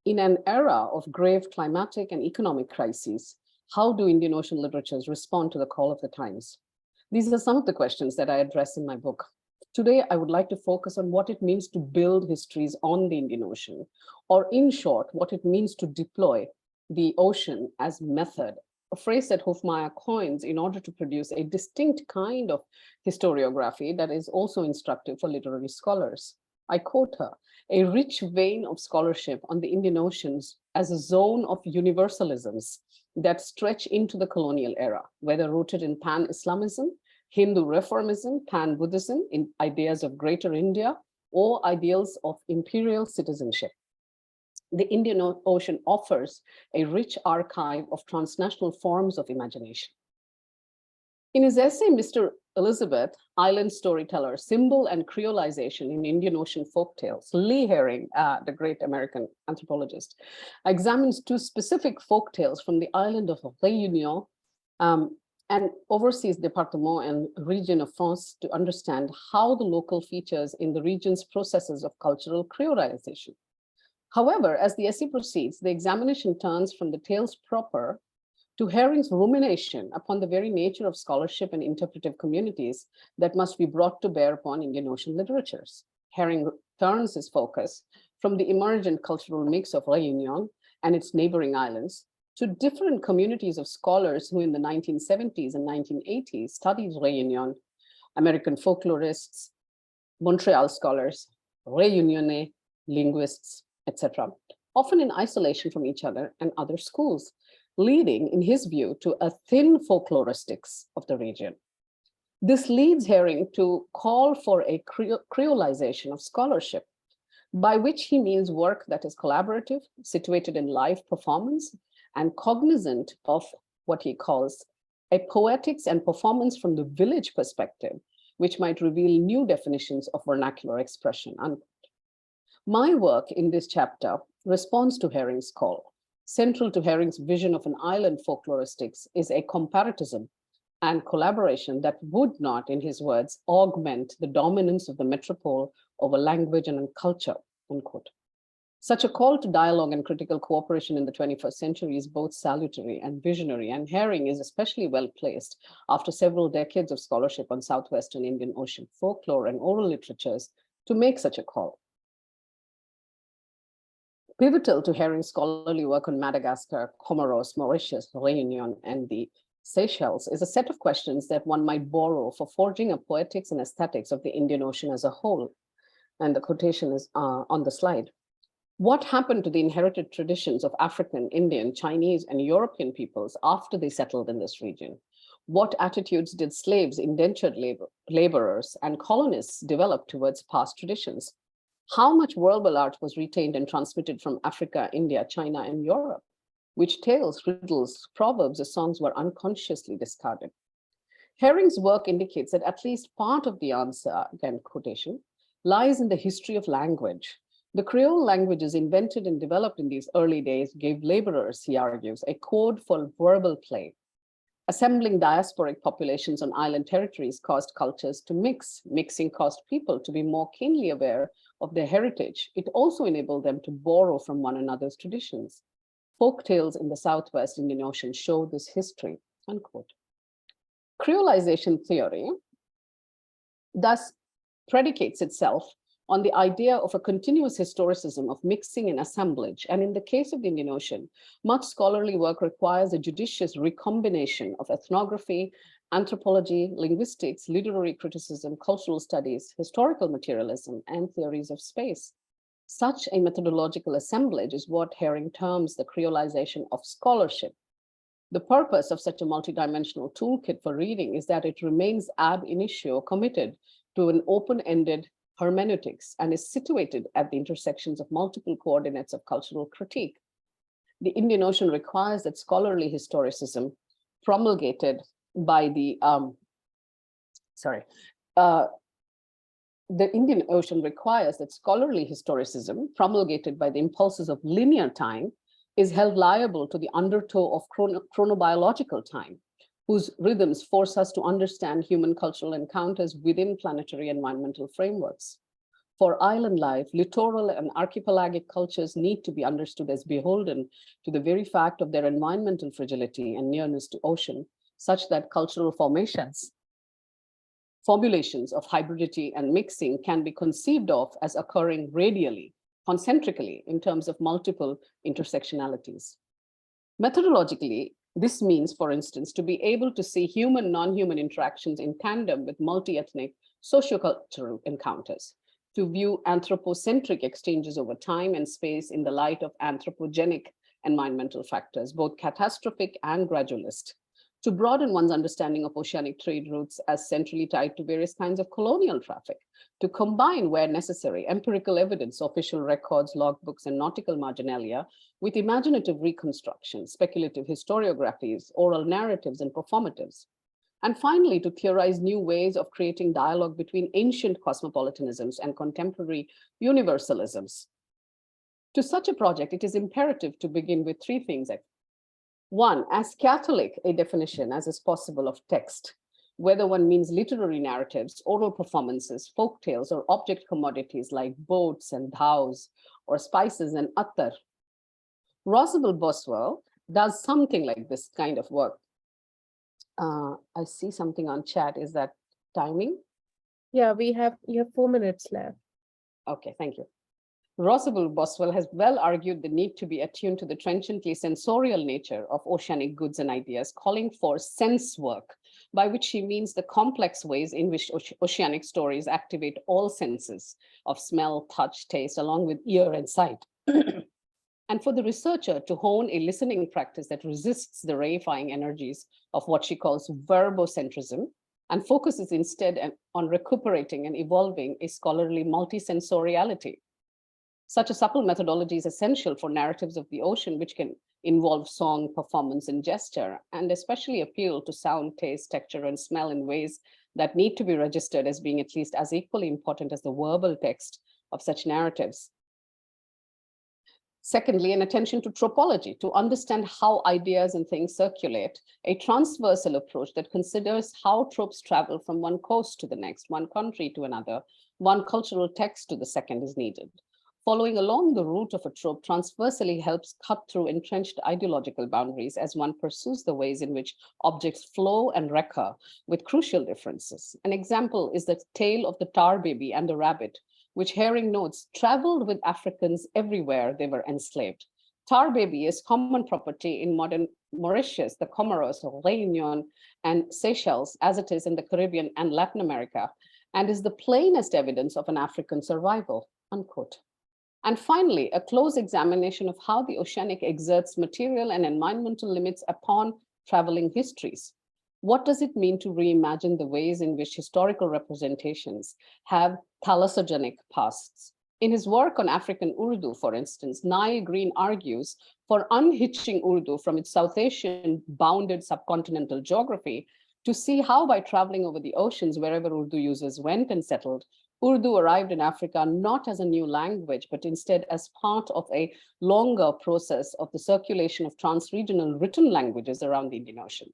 in an era of grave climatic and economic crises, how do Indian Ocean literatures respond to the call of the times? These are some of the questions that I address in my book. Today, I would like to focus on what it means to build histories on the Indian Ocean, or in short, what it means to deploy the ocean as method a phrase that Hofmeier coins in order to produce a distinct kind of historiography that is also instructive for literary scholars. I quote her, "A rich vein of scholarship on the Indian Oceans as a zone of universalisms that stretch into the colonial era, whether rooted in pan-Islamism, Hindu reformism, pan-Buddhism, in ideas of greater India, or ideals of imperial citizenship. The Indian Ocean offers a rich archive of transnational forms of imagination." In his essay, Mr. Elizabeth, Island Storyteller, Symbol and Creolization in Indian Ocean Folktales, Lee Herring, the great American anthropologist, examines two specific folktales from the island of Réunion and overseas département and region of France to understand how the local features in the region's processes of cultural creolization. However, as the essay proceeds, the examination turns from the tales proper to Herring's rumination upon the very nature of scholarship and interpretive communities that must be brought to bear upon Indian Ocean literatures. Herring turns his focus from the emergent cultural mix of Réunion and its neighboring islands to different communities of scholars who in the 1970s and 1980s studied Réunion, American folklorists, Montreal scholars, Réunionnais, linguists, etc., often in isolation from each other and other schools, leading, in his view, to a thin folkloristics of the region. This leads Herring to call for a creolization of scholarship, by which he means work that is collaborative, situated in live performance, and cognizant of what he calls a poetics and performance from the village perspective, which might reveal new definitions of vernacular expression. My work in this chapter responds to Herring's call. Central to Herring's vision of an island folkloristics is a comparatism and collaboration that would not, in his words, augment the dominance of the metropole over language and culture, unquote. Such a call to dialogue and critical cooperation in the 21st century is both salutary and visionary, and Herring is especially well placed after several decades of scholarship on Southwestern Indian Ocean folklore and oral literatures to make such a call. Pivotal to Herring's scholarly work on Madagascar, Comoros, Mauritius, Réunion, and the Seychelles is a set of questions that one might borrow for forging a poetics and aesthetics of the Indian Ocean as a whole. And the quotation is on the slide. What happened to the inherited traditions of African, Indian, Chinese, and European peoples after they settled in this region? What attitudes did slaves, indentured laborers, and colonists develop towards past traditions? How much verbal art was retained and transmitted from Africa, India, China, and Europe? Which tales, riddles, proverbs, or songs were unconsciously discarded? Herring's work indicates that at least part of the answer, again quotation, lies in the history of language. The Creole languages invented and developed in these early days gave laborers, he argues, a code for verbal play. Assembling diasporic populations on island territories caused cultures to mix. Mixing caused people to be more keenly aware of their heritage. It also enabled them to borrow from one another's traditions. Folk tales in the Southwest Indian Ocean show this history, unquote. Creolization theory thus predicates itself on the idea of a continuous historicism of mixing and assemblage. And in the case of the Indian Ocean, much scholarly work requires a judicious recombination of ethnography, anthropology, linguistics, literary criticism, cultural studies, historical materialism, and theories of space. Such a methodological assemblage is what Herring terms the creolization of scholarship. The purpose of such a multidimensional toolkit for reading is that it remains ab initio committed to an open-ended hermeneutics and is situated at the intersections of multiple coordinates of cultural critique. The Indian Ocean requires that scholarly historicism promulgated by the Indian Ocean requires that scholarly historicism promulgated by the impulses of linear time is held liable to the undertow of chronobiological time, whose rhythms force us to understand human cultural encounters within planetary environmental frameworks. For island life, littoral and archipelagic cultures need to be understood as beholden to the very fact of their environmental fragility and nearness to ocean, such that cultural formulations of hybridity and mixing can be conceived of as occurring radially, concentrically, in terms of multiple intersectionalities. Methodologically, This means, for instance, to be able to see human, non-human interactions in tandem with multi-ethnic sociocultural encounters, to view anthropocentric exchanges over time and space in the light of anthropogenic environmental factors, both catastrophic and gradualist, to broaden one's understanding of oceanic trade routes as centrally tied to various kinds of colonial traffic, to combine, where necessary, empirical evidence, official records, logbooks, and nautical marginalia with imaginative reconstruction, speculative historiographies, oral narratives, and performatives. And finally, to theorize new ways of creating dialogue between ancient cosmopolitanisms and contemporary universalisms. To such a project, it is imperative to begin with three things. One, as Catholic a definition as is possible of text, whether one means literary narratives, oral performances, folk tales, or object commodities like boats and dhows, or spices and attar. Rosabelle Boswell does something like this kind of work. I see something on chat. Is that timing? Yeah, you have 4 minutes left. Okay, thank you. Rosabelle Boswell has well argued the need to be attuned to the transiently sensorial nature of oceanic goods and ideas, calling for sense work, by which she means the complex ways in which oceanic stories activate all senses of smell, touch, taste, along with ear and sight. And for the researcher to hone a listening practice that resists the reifying energies of what she calls verbocentrism and focuses instead on recuperating and evolving a scholarly multisensoriality. Such a supple methodology is essential for narratives of the ocean, which can involve song, performance, and gesture, and especially appeal to sound, taste, texture, and smell in ways that need to be registered as being at least as equally important as the verbal text of such narratives. Secondly, an attention to tropology, to understand how ideas and things circulate, a transversal approach that considers how tropes travel from one coast to the next, one country to another, one cultural text to the second is needed. Following along the route of a trope transversally helps cut through entrenched ideological boundaries as one pursues the ways in which objects flow and recur with crucial differences. An example is the tale of the tar baby and the rabbit, which Herring notes traveled with Africans everywhere they were enslaved. Tar baby is common property in modern Mauritius, the Comoros, Réunion, and Seychelles, as it is in the Caribbean and Latin America, and is the plainest evidence of an African survival, unquote. And finally, a close examination of how the oceanic exerts material and environmental limits upon traveling histories. What does it mean to reimagine the ways in which historical representations have thalassogenic pasts? In his work on African Urdu, for instance, Nye Green argues for unhitching Urdu from its South Asian bounded subcontinental geography to see how by traveling over the oceans, wherever Urdu users went and settled, Urdu arrived in Africa not as a new language, but instead as part of a longer process of the circulation of trans-regional written languages around the Indian Ocean.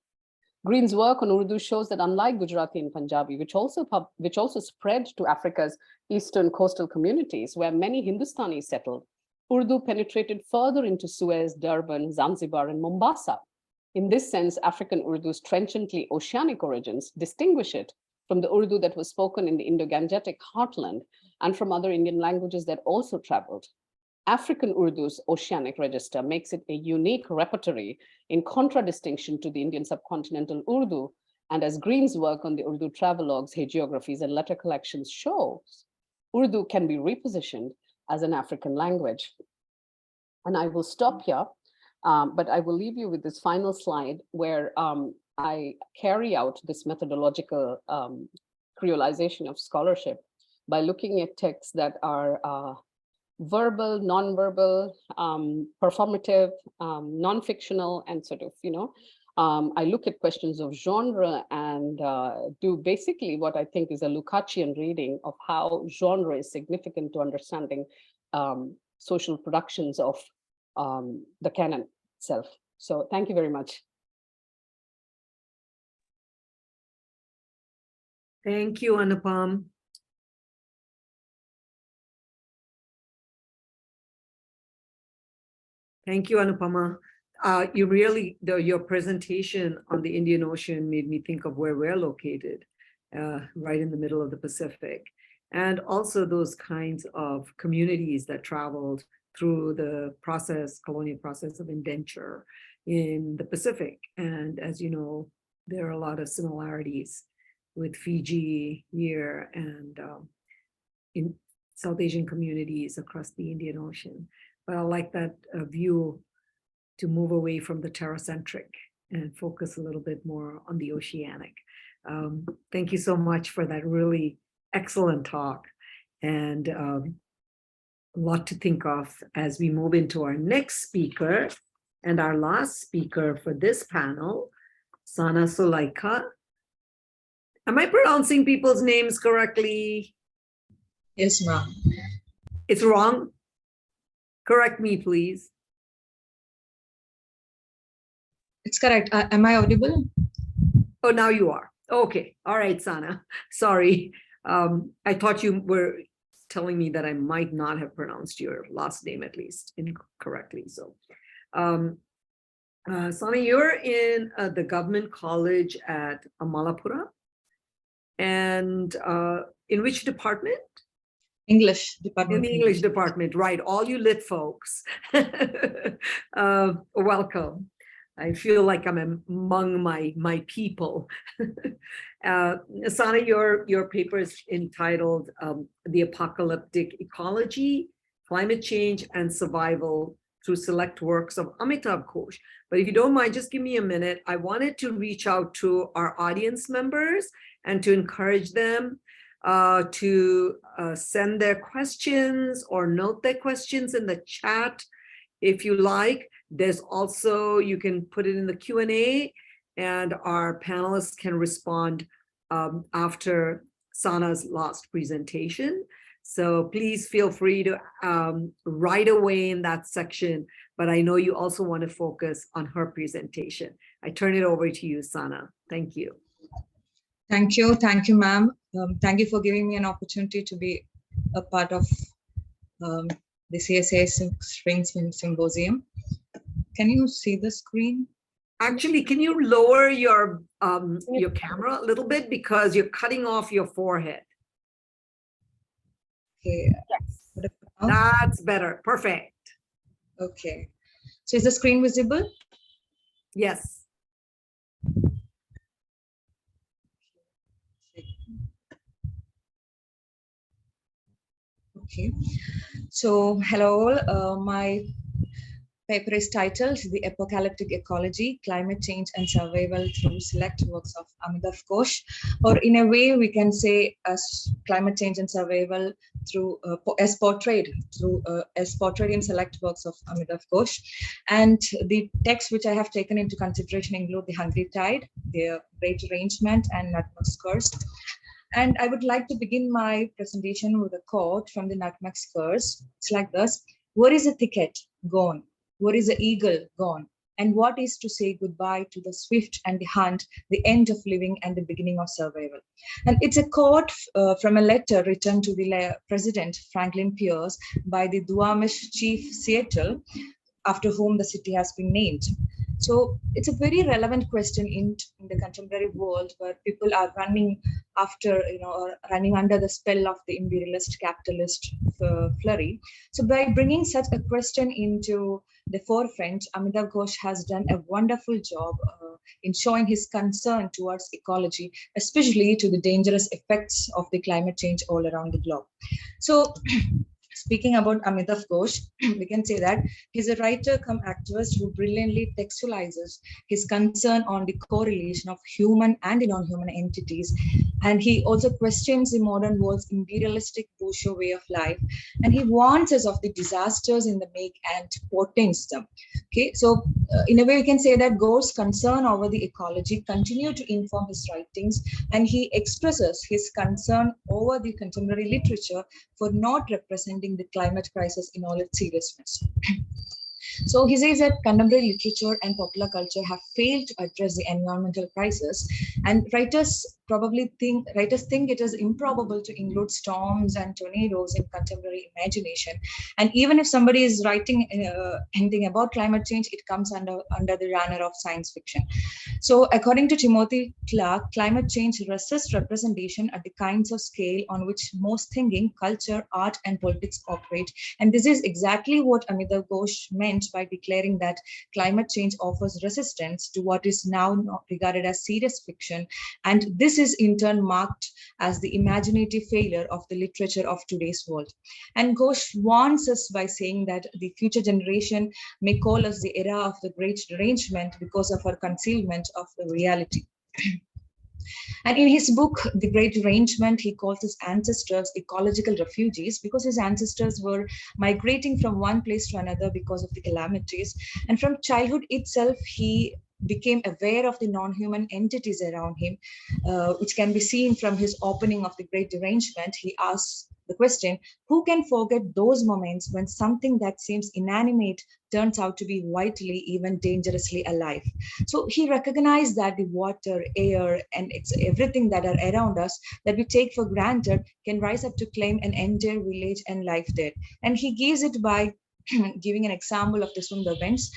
Green's work on Urdu shows that unlike Gujarati and Punjabi, which also spread to Africa's eastern coastal communities where many Hindustanis settled, Urdu penetrated further into Suez, Durban, Zanzibar, and Mombasa. In this sense, African Urdu's trenchantly oceanic origins distinguish it from the Urdu that was spoken in the Indo-Gangetic heartland and from other Indian languages that also traveled. African Urdu's oceanic register makes it a unique repertory in contradistinction to the Indian subcontinental Urdu, and as Green's work on the Urdu travelogues, hagiographies, and letter collections shows, Urdu can be repositioned as an African language. And I will stop here, but I will leave you with this final slide where I carry out this methodological creolization of scholarship by looking at texts that are verbal, non-verbal, performative, non-fictional, and sort of, I look at questions of genre and do basically what I think is a Lukácsian reading of how genre is significant to understanding social productions of the canon itself. So thank you very much. Thank you, Anupam. Thank you, Anupama. Your presentation on the Indian Ocean made me think of where we're located, right in the middle of the Pacific. And also those kinds of communities that traveled through the colonial process of indenture in the Pacific. And as you know, there are a lot of similarities with Fiji here and in South Asian communities across the Indian Ocean. But I like that view to move away from the terracentric and focus a little bit more on the oceanic. Thank you so much for that really excellent talk, and a lot to think of as we move into our next speaker and our last speaker for this panel, Sana Sulaika. Am I pronouncing people's names correctly? Yes, ma'am. It's wrong? Correct me, please. It's correct. Am I audible? Oh, now you are. Okay. All right, Sana. Sorry. I thought you were telling me that I might not have pronounced your last name at least incorrectly. So, Sana, you're in the government college at Amalapura. And in which department? English department. In the English department, right. All you lit folks. Welcome. I feel like I'm among my people. Sana, your paper is entitled The Apocalyptic Ecology, Climate Change and Survival Through Select Works of Amitav Ghosh. But if you don't mind, just give me a minute. I wanted to reach out to our audience members and to encourage them to send their questions or note their questions in the chat if you like. There's also, you can put it in the Q&A and our panelists can respond after Sana's last presentation. So please feel free to write away in that section, but I know you also want to focus on her presentation. I turn it over to you, Sana. Thank you. Thank you, ma'am. Thank you for giving me an opportunity to be a part of the CSAS Spring Symposium. Can you see the screen? Actually, can you lower your camera a little bit because you're cutting off your forehead? Okay. Yes. That's better. Perfect. Okay. So is the screen visible? Yes. Okay. So hello all. My paper is titled The Apocalyptic Ecology, Climate Change and Survival Through Select Works of Amitav Ghosh, or in a way we can say as climate change and survival through as portrayed in select works of Amitav Ghosh. And the texts which I have taken into consideration include The Hungry Tide, The Great Arrangement, and Nutmeg's Curse. And I would like to begin my presentation with a quote from the Nutmeg's Curse. It's like this: "Where is the thicket? Gone. Where is the eagle? Gone. And what is to say goodbye to the swift and the hunt, the end of living and the beginning of survival?" And it's a quote from a letter written to the President Franklin Pierce by the Duwamish chief Seattle, after whom the city has been named. So it's a very relevant question in the contemporary world where people are running after, or running under the spell of the imperialist capitalist flurry. So by bringing such a question into the forefront, Amitav Ghosh has done a wonderful job in showing his concern towards ecology, especially to the dangerous effects of the climate change all around the globe. So speaking about Amitav Ghosh, we can say that he's a writer come activist who brilliantly textualizes his concern on the correlation of human and non-human entities. And he also questions the modern world's imperialistic bourgeois way of life. And he warns us of the disasters in the make and portends them. Okay, so in a way we can say that Ghosh's concern over the ecology continue to inform his writings, and he expresses his concern over the contemporary literature for not representing the climate crisis in all its seriousness. So he says that contemporary literature and popular culture have failed to address the environmental crisis, and writers writers think it is improbable to include storms and tornadoes in contemporary imagination. And even if somebody is writing anything about climate change, it comes under the banner of science fiction. So according to Timothy Clark, climate change resists representation at the kinds of scale on which most thinking, culture, art, and politics operate. And this is exactly what Amitav Ghosh meant by declaring that climate change offers resistance to what is now regarded as serious fiction. And this is in turn marked as the imaginative failure of the literature of today's world. And Ghosh warns us by saying that the future generation may call us the era of the great derangement because of our concealment of the reality. And in his book, The Great Derangement, he calls his ancestors ecological refugees because his ancestors were migrating from one place to another because of the calamities. And from childhood itself, he became aware of the non-human entities around him, which can be seen from his opening of The Great Derangement. He asks the question, who can forget those moments when something that seems inanimate turns out to be vitally, even dangerously alive? So he recognized that the water, air, and it's everything that are around us that we take for granted can rise up to claim an entire village and life there. And he gives it by giving an example of the Sundarbans.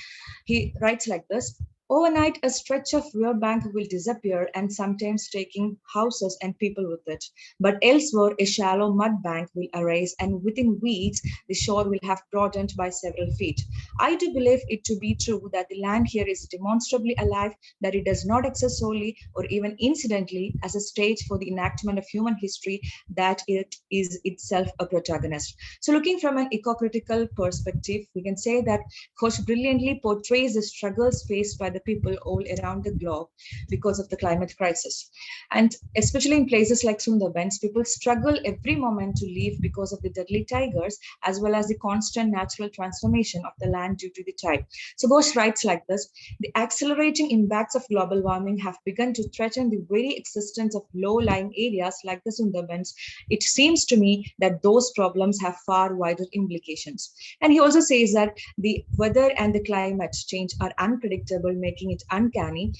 He writes like this: overnight, a stretch of riverbank will disappear and sometimes taking houses and people with it. But elsewhere, a shallow mud bank will arise and within weeks, the shore will have broadened by several feet. I do believe it to be true that the land here is demonstrably alive, that it does not exist solely or even incidentally as a stage for the enactment of human history, that it is itself a protagonist. So looking from an eco-critical perspective, we can say that Ghosh brilliantly portrays the struggles faced by the people all around the globe because of the climate crisis. And especially in places like Sundarbans, people struggle every moment to live because of the deadly tigers, as well as the constant natural transformation of the land due to the tide. So Ghosh writes like this: the accelerating impacts of global warming have begun to threaten the very existence of low-lying areas like the Sundarbans. It seems to me that those problems have far wider implications. And he also says that the weather and the climate change are unpredictable, making it uncanny.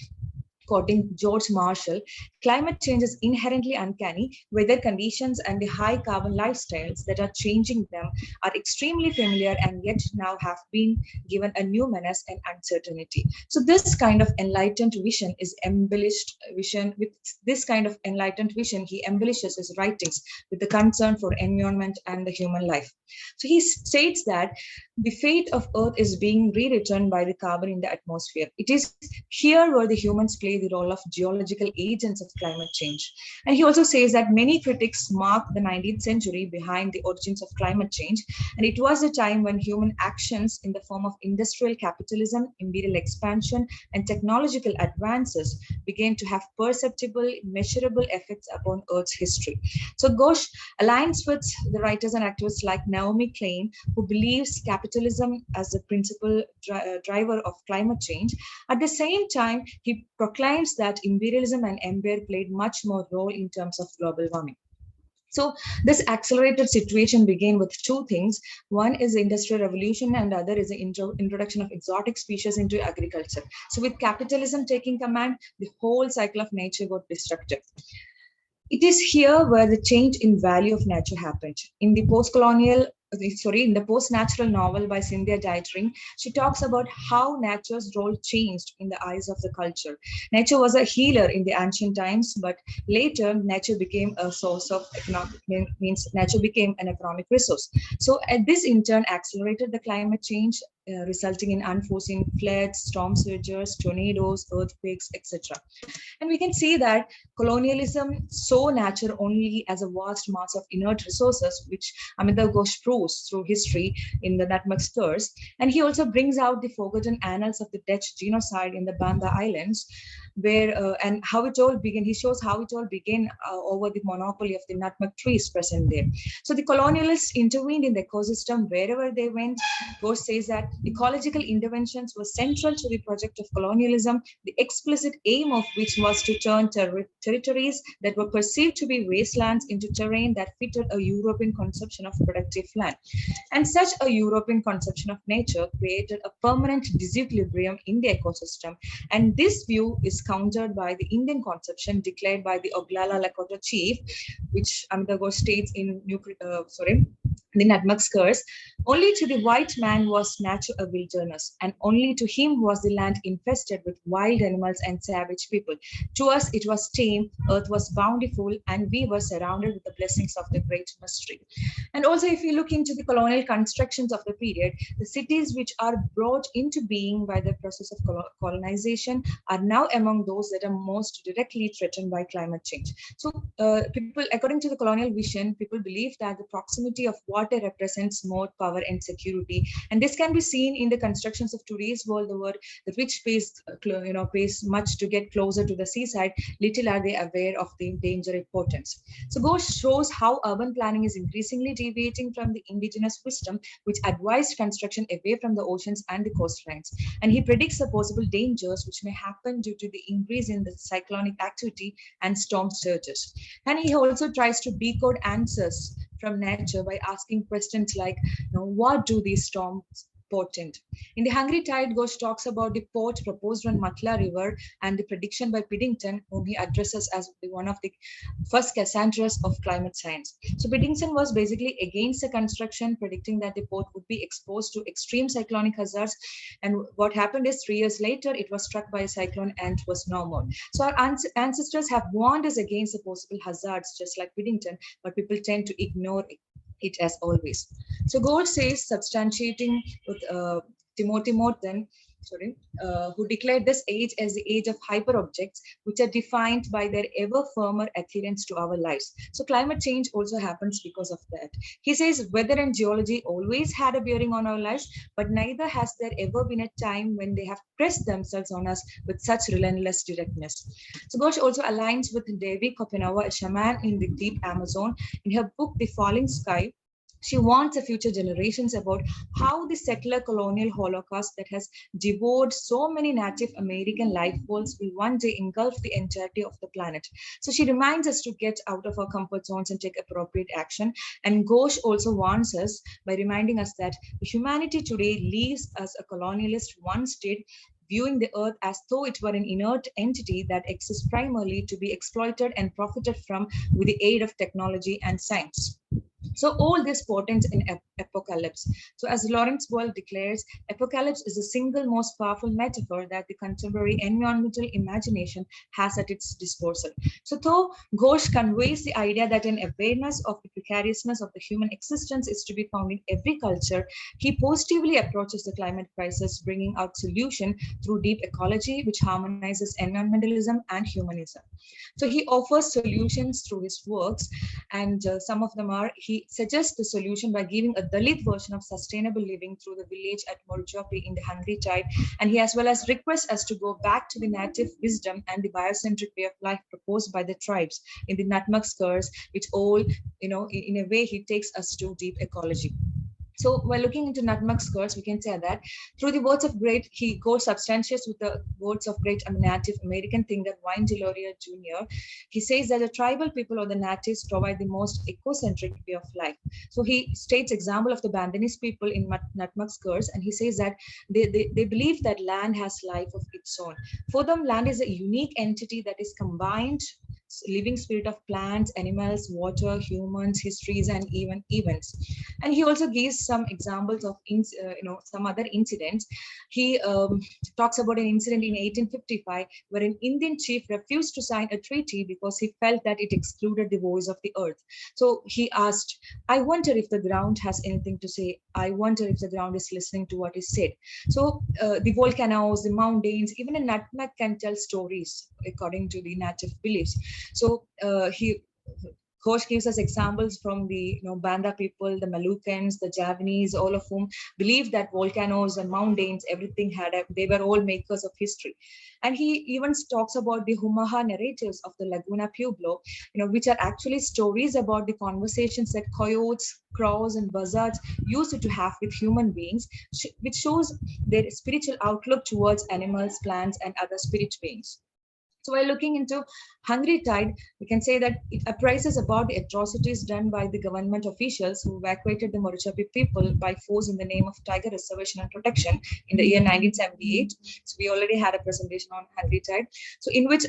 Quoting George Marshall, climate change is inherently uncanny. Weather conditions and the high carbon lifestyles that are changing them are extremely familiar and yet now have been given a new menace and uncertainty. So this kind of enlightened vision is embellished vision. With this kind of enlightened vision, he embellishes his writings with the concern for environment and the human life. So he states that the fate of Earth is being rewritten by the carbon in the atmosphere. It is here where the humans play the role of geological agents of climate change. And he also says that many critics mark the 19th century behind the origins of climate change. And it was a time when human actions in the form of industrial capitalism, imperial expansion, and technological advances began to have perceptible, measurable effects upon Earth's history. So Ghosh aligns with the writers and activists like Naomi Klein, who believes capitalism as the principal driver of climate change. At the same time, he proclaims that imperialism and empire played much more role in terms of global warming. So this accelerated situation began with two things. One is the Industrial Revolution and the other is the introduction of exotic species into agriculture. So with capitalism taking command, the whole cycle of nature got destructive. It is here where the change in value of nature happened. In the post-natural novel by Cynthia Dietering, she talks about how nature's role changed in the eyes of the culture. Nature was a healer in the ancient times, but later nature became a source of nature became an economic resource. So this in turn accelerated the climate change, resulting in unforeseen floods, storm surges, tornadoes, earthquakes, etc. And we can see that colonialism saw nature only as a vast mass of inert resources, which Amitav Ghosh proves through history in the Nutmeg Spurs. And he also brings out the forgotten annals of the Dutch genocide in the Banda Islands, where and how it all began. He shows how it all began over the monopoly of the nutmeg trees present there. So the colonialists intervened in the ecosystem wherever they went. Ghosh says that ecological interventions were central to the project of colonialism, the explicit aim of which was to turn territories that were perceived to be wastelands into terrain that fitted a European conception of productive land. And such a European conception of nature created a permanent disequilibrium in the ecosystem. And this view is countered by the Indian conception declared by the Oglala Lakota chief, which Amita Ghosh states in the Nutmeg's Curse. Only to the white man was nature a wilderness, and only to him was the land infested with wild animals and savage people. To us, it was tame, earth was bountiful, and we were surrounded with the blessings of the great mystery. And also, if you look into the colonial constructions of the period, the cities which are brought into being by the process of colonization are now among those that are most directly threatened by climate change. So people, according to the colonial vision, people believe that the proximity of water represents more power and security. And this can be seen in the constructions of today's world, the rich pays much to get closer to the seaside. Little are they aware of the danger it portends. So Ghosh shows how urban planning is increasingly deviating from the indigenous wisdom, which advised construction away from the oceans and the coastlines. And he predicts the possible dangers which may happen due to the increase in the cyclonic activity and storm surges. And he also tries to decode answers from nature by asking questions like, what do these storms portend? In The Hungry Tide, Ghosh talks about the port proposed on Matla River and the prediction by Piddington, whom he addresses as one of the first Cassandras of climate science. So Piddington was basically against the construction, predicting that the port would be exposed to extreme cyclonic hazards. And what happened is 3 years later, it was struck by a cyclone and was no more. So our ancestors have warned us against the possible hazards, just like Piddington, but people tend to ignore it as always. So Ghosh says, substantiating with Timothy Morton, who declared this age as the age of hyper objects, which are defined by their ever firmer adherence to our lives. So climate change also happens because of that. He says weather and geology always had a bearing on our lives, but neither has there ever been a time when they have pressed themselves on us with such relentless directness. So Ghosh also aligns with Devi Kopinova, a shaman in the deep Amazon. In her book, The Falling Sky, she warns the future generations about how the settler colonial holocaust that has devoured so many Native American life forms will one day engulf the entirety of the planet. So she reminds us to get out of our comfort zones and take appropriate action. And Ghosh also warns us by reminding us that humanity today lives as a colonialist once did, viewing the earth as though it were an inert entity that exists primarily to be exploited and profited from with the aid of technology and science. So all this portends in apocalypse. So as Lawrence Boyle declares, apocalypse is the single most powerful metaphor that the contemporary environmental imagination has at its disposal. So though Ghosh conveys the idea that an awareness of the precariousness of the human existence is to be found in every culture, he positively approaches the climate crisis, bringing out solution through deep ecology, which harmonizes environmentalism and humanism. So he offers solutions through his works, and some of them are, he suggests the solution by giving a Dalit version of sustainable living through the village at Morjopi in The Hungry Tide, and he as well as requests us to go back to the native wisdom and the biocentric way of life proposed by the tribes in the Nutmeg's Curse, which all, in a way, he takes us to deep ecology. So while looking into Nutmeg's Curse, we can say that through the words of great, he goes substantious with the words of great Native American thinker Wayne Deloria Jr. He says that the tribal people or the natives provide the most ecocentric way of life. So he states example of the Bandanese people in Nutmeg's Curse, and he says that they believe that land has life of its own. For them, land is a unique entity that is combined living spirit of plants, animals, water, humans, histories, and even events. And he also gives some examples of some other incidents. He talks about an incident in 1855 where an Indian chief refused to sign a treaty because he felt that it excluded the voice of the earth. So he asked, I wonder if the ground has anything to say. I wonder if the ground is listening to what is said. So the volcanoes, the mountains, even a nutmeg can tell stories according to the native beliefs. So Ghosh gives us examples from the Banda people, the Malucans, the Javanese, all of whom believed that volcanoes and mountains, everything they were all makers of history. And he even talks about the Humaha narratives of the Laguna Pueblo, which are actually stories about the conversations that coyotes, crows, and buzzards used to have with human beings, which shows their spiritual outlook towards animals, plants, and other spirit beings. So while looking into Hungry Tide, we can say that it apprises about the atrocities done by the government officials who evacuated the Moruchapi people by force in the name of tiger reservation and protection in the year 1978. So we already had a presentation on Hungry Tide. So in which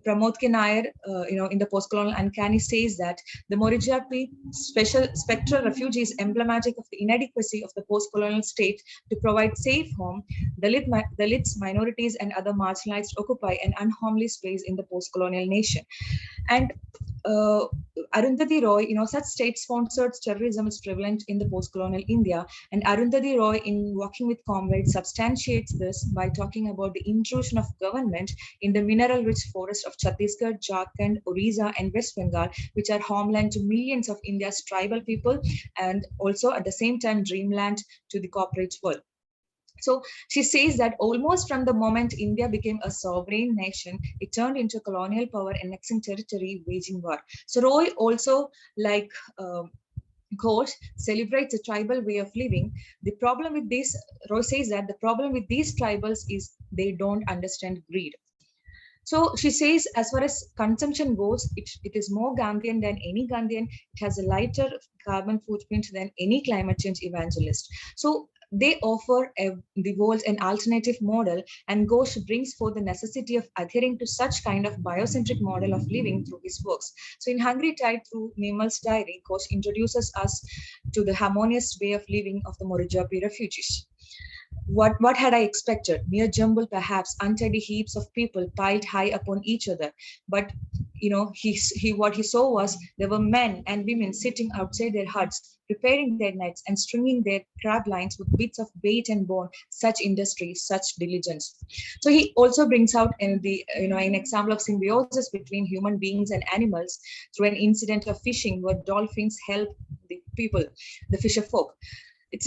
Pramod K. Nair, in the post-colonial uncanny says that the Moruchapi special spectral refuge is emblematic of the inadequacy of the post-colonial state to provide safe home. Dalits, minorities, and other marginalized occupy an unhomely space in the post-colonial nation. And Arundhati Roy, such state-sponsored terrorism is prevalent in the post-colonial India. And Arundhati Roy, in Walking with Comrades, substantiates this by talking about the intrusion of government in the mineral-rich forest of Chhattisgarh, Jharkhand, Orissa, and West Bengal, which are homeland to millions of India's tribal people, and also at the same time dreamland to the corporate world. So she says that almost from the moment India became a sovereign nation, it turned into colonial power, annexing territory, waging war. So Roy also, like Ghosh, celebrates a tribal way of living. The problem with this, Roy says that the problem with these tribals is they don't understand greed. So she says, as far as consumption goes, it is more Gandhian than any Gandhian. It has a lighter carbon footprint than any climate change evangelist. So they offer the world an alternative model, and Ghosh brings forth the necessity of adhering to such kind of biocentric model of living through his works. So in Hungry Tide, through Nimal's diary, Ghosh introduces us to the harmonious way of living of the Moruchapi refugees. What had I expected? Mere jumble, perhaps untidy heaps of people piled high upon each other. But what he saw was there were men and women sitting outside their huts, preparing their nets and stringing their crab lines with bits of bait and bone. Such industry, such diligence. So he also brings out an example of symbiosis between human beings and animals through an incident of fishing where dolphins help the people, the fisher folk. It's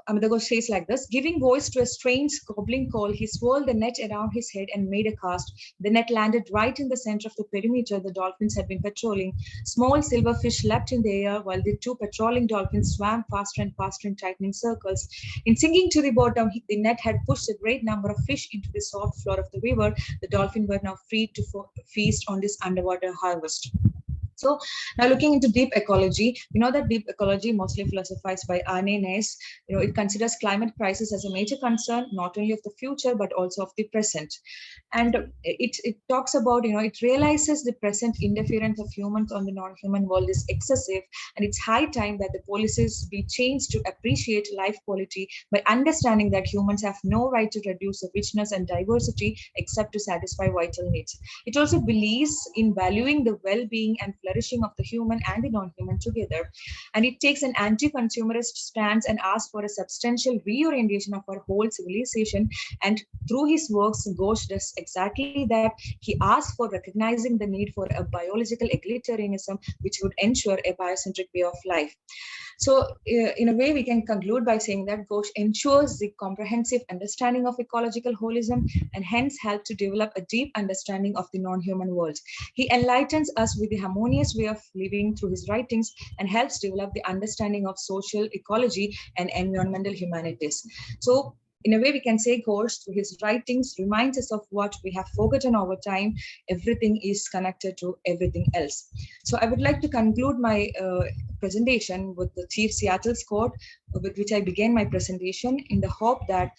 Amita Ghosh says like this: giving voice to a strange gobbling call, he swirled the net around his head and made a cast. The net landed right in the center of the perimeter the dolphins had been patrolling. Small silver fish leapt in the air while the two patrolling dolphins swam faster and faster in tightening circles. In sinking to the bottom, the net had pushed a great number of fish into the soft floor of the river. The dolphins were now free to feast on this underwater harvest. So now looking into deep ecology, we know that deep ecology, mostly philosophized by Arne Naess, it considers climate crisis as a major concern, not only of the future, but also of the present. And it talks about, it realizes the present interference of humans on the non-human world is excessive, and it's high time that the policies be changed to appreciate life quality by understanding that humans have no right to reduce the richness and diversity except to satisfy vital needs. It also believes in valuing the well-being and flourishing of the human and the non-human together. And it takes an anti-consumerist stance and asks for a substantial reorientation of our whole civilization. And through his works, Ghosh does exactly that. He asks for recognizing the need for a biological egalitarianism, which would ensure a biocentric way of life. So in a way, we can conclude by saying that Ghosh ensures the comprehensive understanding of ecological holism and hence help to develop a deep understanding of the non-human world. He enlightens us with the harmonious way of living through his writings and helps develop the understanding of social ecology and environmental humanities. So in a way, we can say Ghosh, through his writings, reminds us of what we have forgotten over time. Everything is connected to everything else. So I would like to conclude my presentation with the Chief Seattle's quote, with which I began my presentation, in the hope that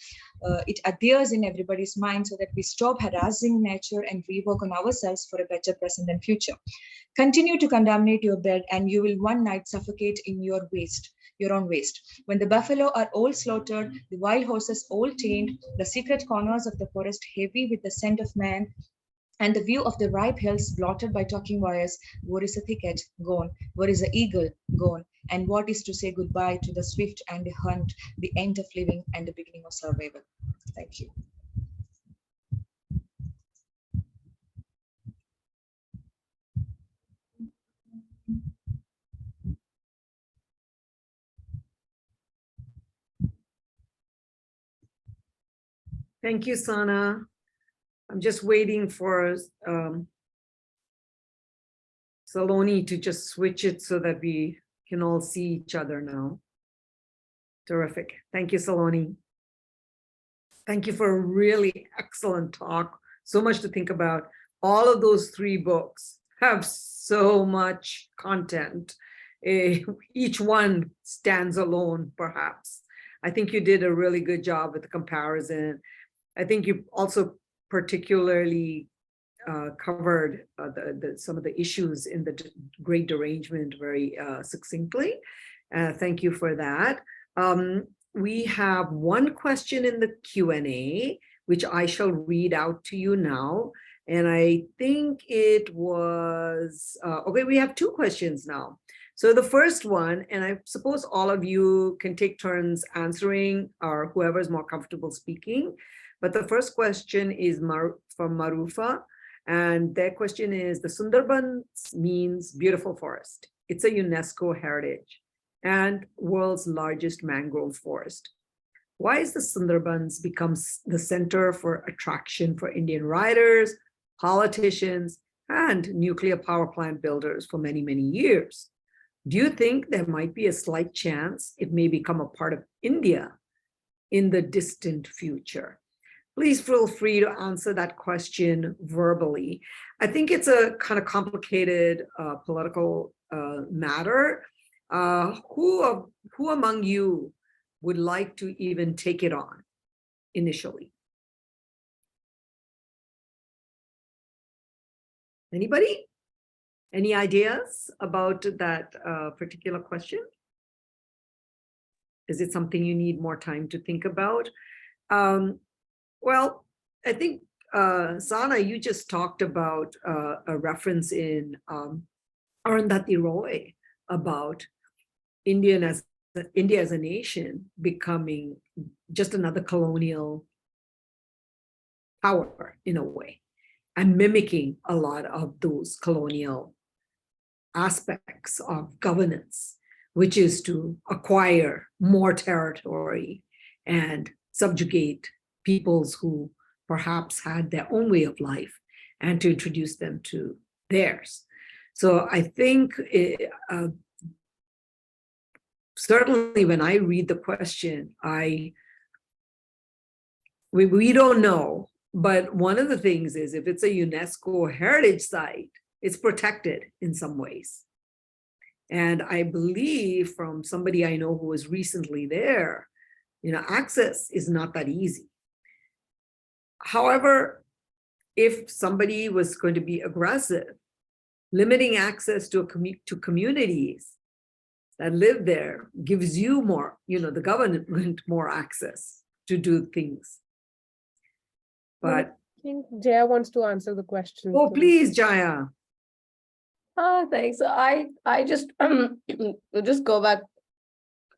it adheres in everybody's mind so that we stop harassing nature and rework on ourselves for a better present and future. Continue to contaminate your bed and you will one night suffocate in your own waste. When the buffalo are all slaughtered, the wild horses all tamed, the secret corners of the forest heavy with the scent of man, and the view of the ripe hills blotted by talking wires, where is the thicket? Gone. Where is the eagle? Gone. And what is to say goodbye to the swift and the hunt, the end of living and the beginning of survival? Thank you. Thank you, Sana. I'm just waiting for Saloni to just switch it so that we can all see each other now. Terrific. Thank you, Saloni. Thank you for a really excellent talk. so much to think about. All of those 3 books have so much content. Each one stands alone, perhaps. I think you did a really good job with the comparison. I think you also particularly covered some of the issues in the Great Derangement very succinctly. Thank you for that. We have one question in the Q&A, which I shall read out to you now. And I think it was, okay, we have 2 questions now. So the first one, and I suppose all of you can take turns answering, or whoever's more comfortable speaking. But the first question is from Marufa. And their question is, the Sundarbans means beautiful forest. It's a UNESCO heritage and world's largest mangrove forest. Why is the Sundarbans becomes the center for attraction for Indian writers, politicians, and nuclear power plant builders for many, many years? Do you think there might be a slight chance it may become a part of India in the distant future? Please feel free to answer that question verbally. I think it's a kind of complicated political matter. Who among you would like to even take it on initially? Anybody? Any ideas about that particular question? Is it something you need more time to think about? Well, I think, Sana, you just talked about a reference in Arundhati Roy about India as a nation becoming just another colonial power in a way, and mimicking a lot of those colonial aspects of governance, which is to acquire more territory and subjugate peoples who perhaps had their own way of life and to introduce them to theirs. So I think certainly when I read the question, we don't know, but one of the things is if it's a UNESCO heritage site, it's protected in some ways. And I believe from somebody I know who was recently there, access is not that easy. However, if somebody was going to be aggressive, limiting access to communities that live there gives you more, the government more access to do things. But I think Jaya wants to answer the question. Oh, please, Jaya. Thanks. So I just will just go back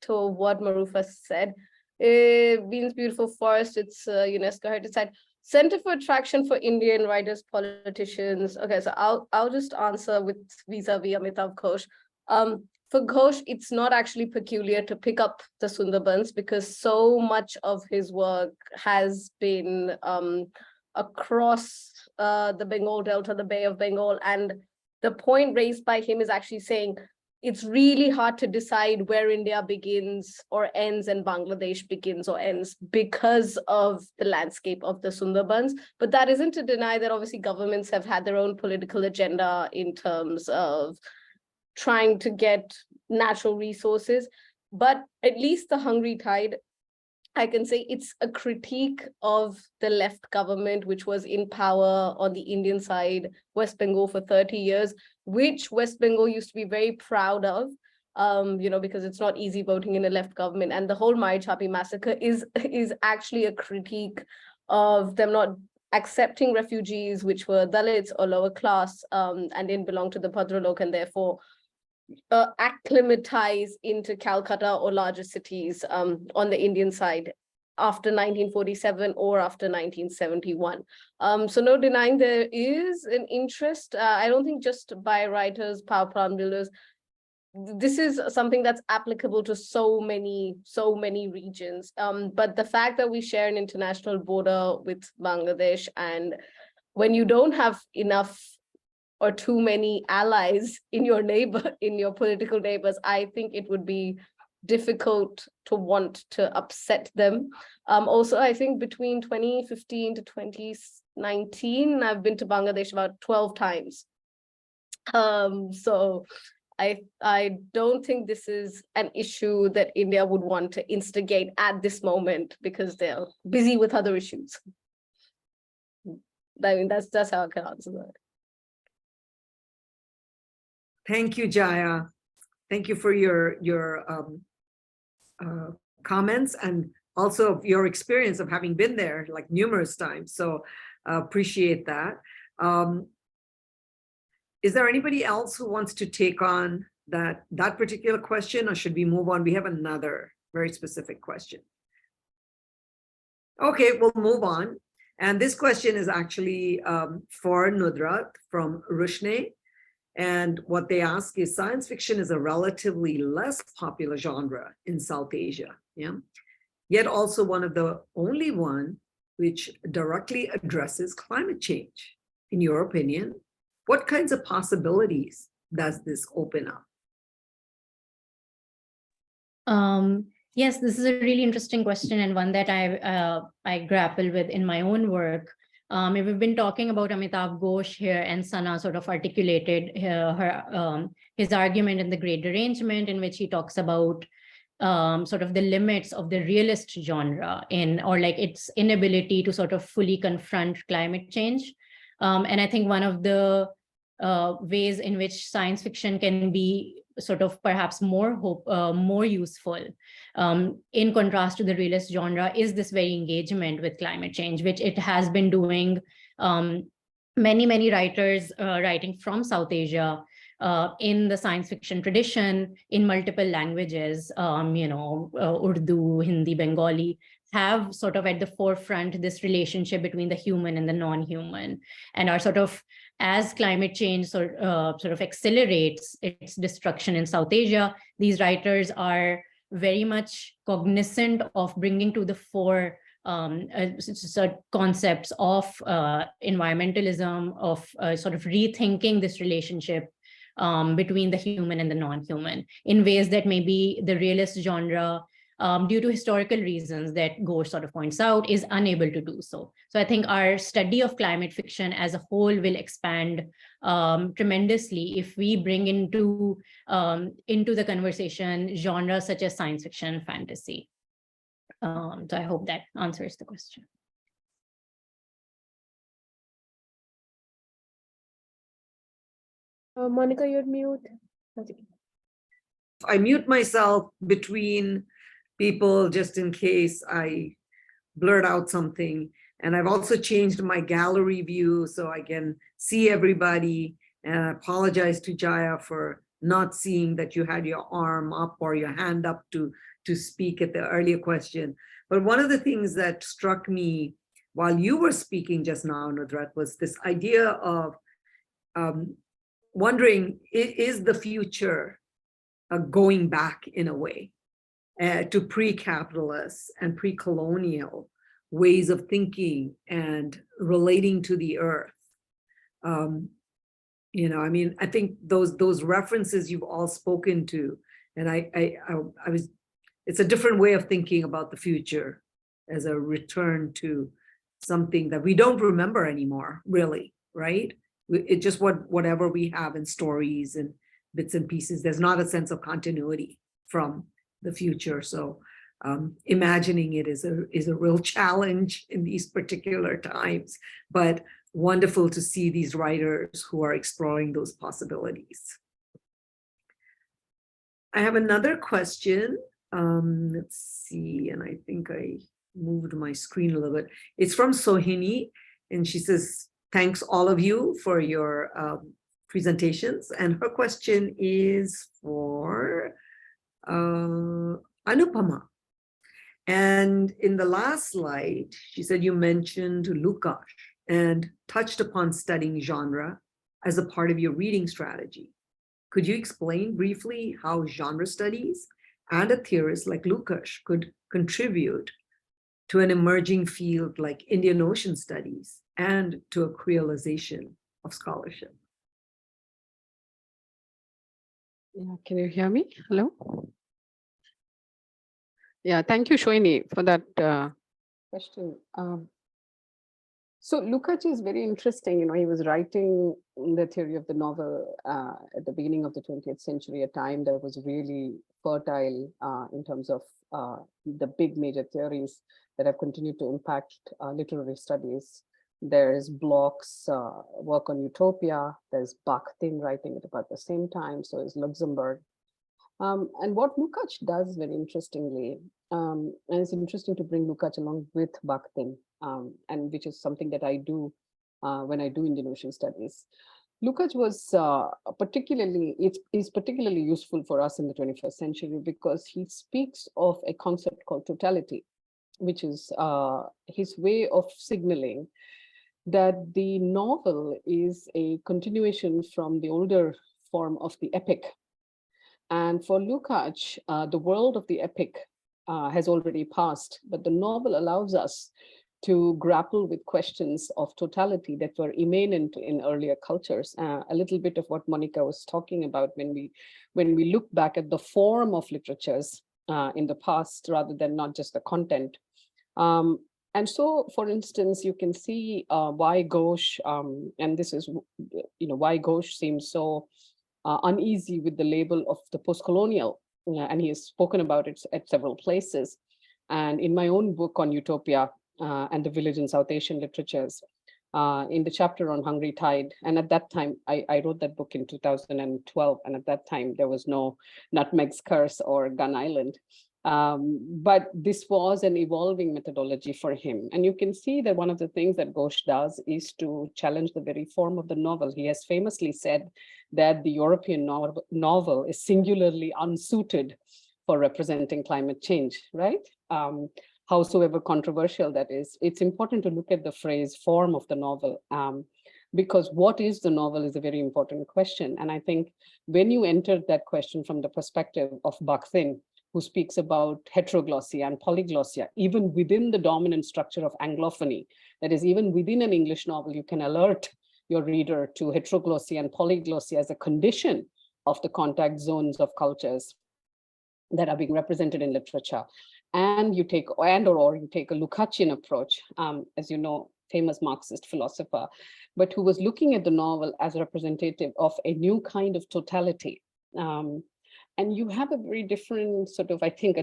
to what Marufa said. Beans Beautiful Forest, it's UNESCO heritage site. Center for Attraction for Indian Writers, Politicians. Okay, so I'll just answer with vis-a-vis Amitav Ghosh. For Ghosh, it's not actually peculiar to pick up the Sundarbans because so much of his work has been across the Bengal Delta, the Bay of Bengal, and the point raised by him is actually saying it's really hard to decide where India begins or ends and Bangladesh begins or ends because of the landscape of the Sundarbans. But that isn't to deny that obviously governments have had their own political agenda in terms of trying to get natural resources. But at least the Hungry Tide, I can say it's a critique of the left government, which was in power on the Indian side, West Bengal for 30 years, which West Bengal used to be very proud of, because it's not easy voting in a left government. And the whole Marichapi massacre is actually a critique of them not accepting refugees, which were Dalits or lower class, and didn't belong to the Bhadralok, and therefore acclimatize into Calcutta or larger cities on the Indian side after 1947 or after 1971. So no denying there is an interest. I don't think just by writers, power plant builders. This is something that's applicable to so many regions. But the fact that we share an international border with Bangladesh, and when you don't have enough or too many allies in your political neighbors, I think it would be difficult to want to upset them. Also, I think between 2015 to 19. I've been to Bangladesh about 12 times. So I don't think this is an issue that India would want to instigate at this moment because they're busy with other issues. I mean, that's how I can answer that. Thank you, Jaya. Thank you for your comments and also your experience of having been there like numerous times. So appreciate that. Is there anybody else who wants to take on that particular question, or should we move on? We have another very specific question. Okay, we'll move on. And this question is actually for Nudrat from Rushne. And what they ask is, science fiction is a relatively less popular genre in South Asia, yeah, yet also one of the only one which directly addresses climate change. In your opinion, what kinds of possibilities does this open up? Yes, this is a really interesting question and one that I grapple with in my own work. We've been talking about Amitav Ghosh here, and Sana sort of articulated his argument in The Great Derangement, in which he talks about sort of the limits of the realist genre or like its inability to sort of fully confront climate change. And I think one of the ways in which science fiction can be sort of perhaps more useful in contrast to the realist genre is this very engagement with climate change, which it has been doing. Many writers writing from South Asia in the science fiction tradition in multiple languages, Urdu, Hindi, Bengali, have sort of at the forefront this relationship between the human and the non-human, and are sort of, as climate change sort of accelerates its destruction in South Asia, these writers are very much cognizant of bringing to the fore concepts of environmentalism, of sort of rethinking this relationship between the human and the non-human in ways that maybe the realist genre, due to historical reasons that Ghosh sort of points out, is unable to do so. So I think our study of climate fiction as a whole will expand tremendously if we bring into the conversation genres such as science fiction and fantasy. So I hope that answers the question. Monica, you're mute. I mute myself between people just in case I blurt out something. And I've also changed my gallery view so I can see everybody. And I apologize to Jaya for not seeing that you had your arm up or your hand up to speak at the earlier question. But one of the things that struck me while you were speaking just now, Nudrat, was this idea of wondering, is the future going back in a way to pre-capitalist and pre-colonial ways of thinking and relating to the earth? I mean, I think those references you've all spoken to, and I was, it's a different way of thinking about the future as a return to something that we don't remember anymore, really, right? It's just whatever we have in stories and bits and pieces. There's not a sense of continuity from the future. So imagining it is a real challenge in these particular times, but wonderful to see these writers who are exploring those possibilities. I have another question. Let's see, and I think I moved my screen a little bit. It's from Sohini, and she says, thanks all of you for your presentations. And her question is for Anupama. And in the last slide, she said you mentioned Lukács and touched upon studying genre as a part of your reading strategy. Could you explain briefly how genre studies and a theorist like Lukács could contribute to an emerging field like Indian Ocean Studies and to a creolization of scholarship? Yeah, can you hear me? Hello? Yeah, thank you, Shoini, for that question. So Lukács is very interesting. You know, he was writing the theory of the novel at the beginning of the 20th century, a time that was really fertile in terms of the big major theories that have continued to impact literary studies. There's Bloch's work on utopia. There's Bakhtin writing at about the same time. So is Luxemburg. And what Lukács does very interestingly, and it's interesting to bring Lukács along with Bakhtin, and which is something that I do when I do Indian Ocean studies. Lukács was is particularly useful for us in the 21st century because he speaks of a concept called totality, which is his way of signaling that the novel is a continuation from the older form of the epic. And for Lukács, the world of the epic has already passed, but the novel allows us to grapple with questions of totality that were immanent in earlier cultures. A little bit of what Monica was talking about when we look back at the form of literatures in the past, rather than not just the content. And so, for instance, you can see why Ghosh, and this is, why Ghosh seems so uneasy with the label of the post-colonial, and he has spoken about it at several places. And in my own book on utopia and the village in South Asian literatures, in the chapter on Hungry Tide, and at that time, I wrote that book in 2012, and at that time, there was no Nutmeg's Curse or Gun Island. But this was an evolving methodology for him. And you can see that one of the things that Ghosh does is to challenge the very form of the novel. He has famously said that the European novel is singularly unsuited for representing climate change, right? Howsoever controversial that is, it's important to look at the phrase form of the novel, because what is the novel is a very important question. And I think when you enter that question from the perspective of Bakhtin, who speaks about heteroglossia and polyglossia, even within the dominant structure of Anglophony. That is, even within an English novel, you can alert your reader to heteroglossia and polyglossia as a condition of the contact zones of cultures that are being represented in literature. And you take, or you take a Lukácsian approach, as you know, famous Marxist philosopher, but who was looking at the novel as representative of a new kind of totality. And you have a very different sort of, I think,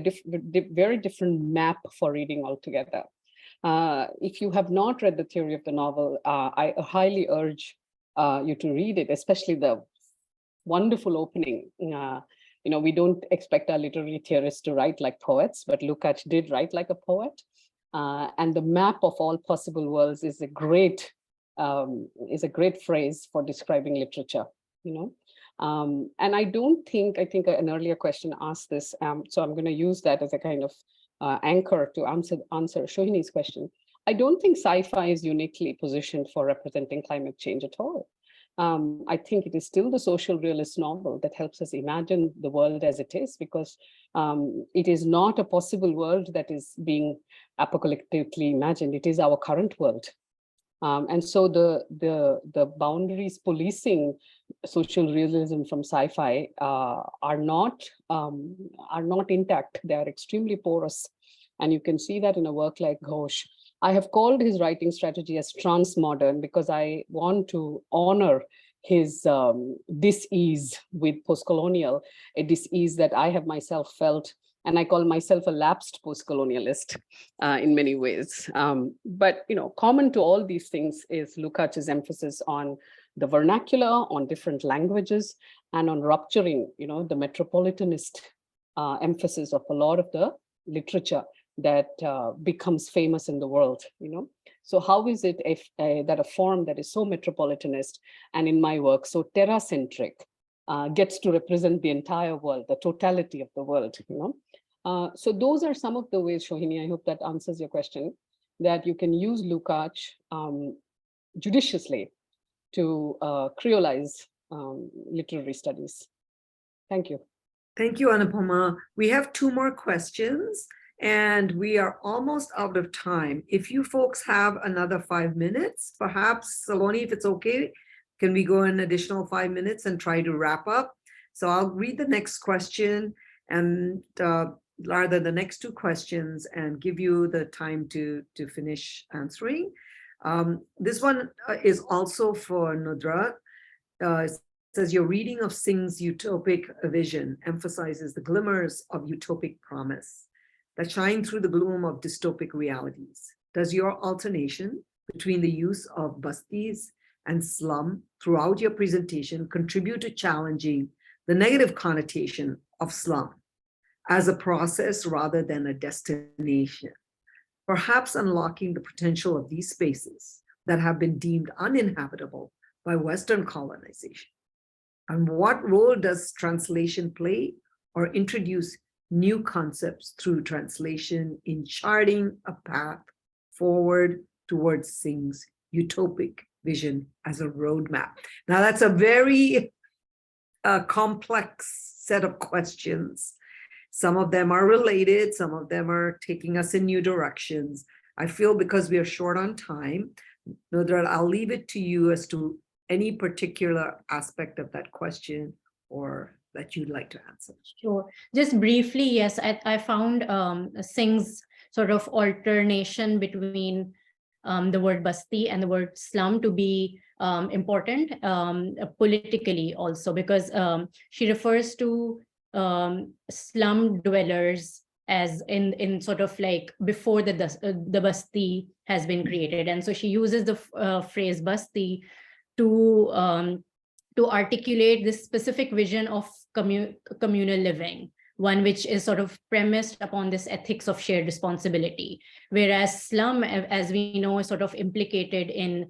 very different map for reading altogether. If you have not read the theory of the novel, I highly urge you to read it, especially the wonderful opening. We don't expect our literary theorists to write like poets, but Lukács did write like a poet. And the map of all possible worlds is a great phrase for describing literature, And I think an earlier question asked this, so I'm going to use that as a kind of anchor to answer Shohini's question. I don't think sci-fi is uniquely positioned for representing climate change at all. I think it is still the social realist novel that helps us imagine the world as it is, because it is not a possible world that is being apocalyptically imagined. It is our current world. And so the boundaries policing social realism from sci-fi are not intact. They are extremely porous, and you can see that in a work like Ghosh. I have called his writing strategy as transmodern because I want to honor his dis-ease with postcolonial, a dis-ease that I have myself felt. And I call myself a lapsed post-colonialist in many ways. But common to all these things is Lukács's emphasis on the vernacular, on different languages, and on rupturing, the metropolitanist emphasis of a lot of the literature that becomes famous in the world. So how is it that a form that is so metropolitanist and in my work so terra-centric gets to represent the entire world, the totality of the world, So those are some of the ways, Shohini, I hope that answers your question, that you can use Lukács judiciously to creolize literary studies. Thank you. Thank you, Anupama. We have 2 more questions and we are almost out of time. If you folks have another 5 minutes, perhaps, Saloni, if it's okay, can we go an additional 5 minutes and try to wrap up? So I'll read the next question and rather the next 2 questions and give you the time to finish answering. This one is also for Nudra. It says, your reading of Singh's utopic vision emphasizes the glimmers of utopic promise that shine through the gloom of dystopic realities. Does your alternation between the use of bastis and slum throughout your presentation contribute to challenging the negative connotation of slum as a process rather than a destination, perhaps unlocking the potential of these spaces that have been deemed uninhabitable by Western colonization? And what role does translation play or introduce new concepts through translation in charting a path forward towards Singh's utopic vision as a roadmap? Now, that's a very complex set of questions. Some of them are related, some of them are taking us in new directions. I feel because we are short on time, Nudra, I'll leave it to you as to any particular aspect of that question or that you'd like to answer. Sure. Just briefly, yes, I found Singh's sort of alternation between the word basti and the word slum to be important politically also, because she refers to slum dwellers as in sort of like before the basti has been created. And so she uses the phrase basti to articulate this specific vision of communal living, one which is sort of premised upon this ethics of shared responsibility, whereas slum, as we know, is sort of implicated in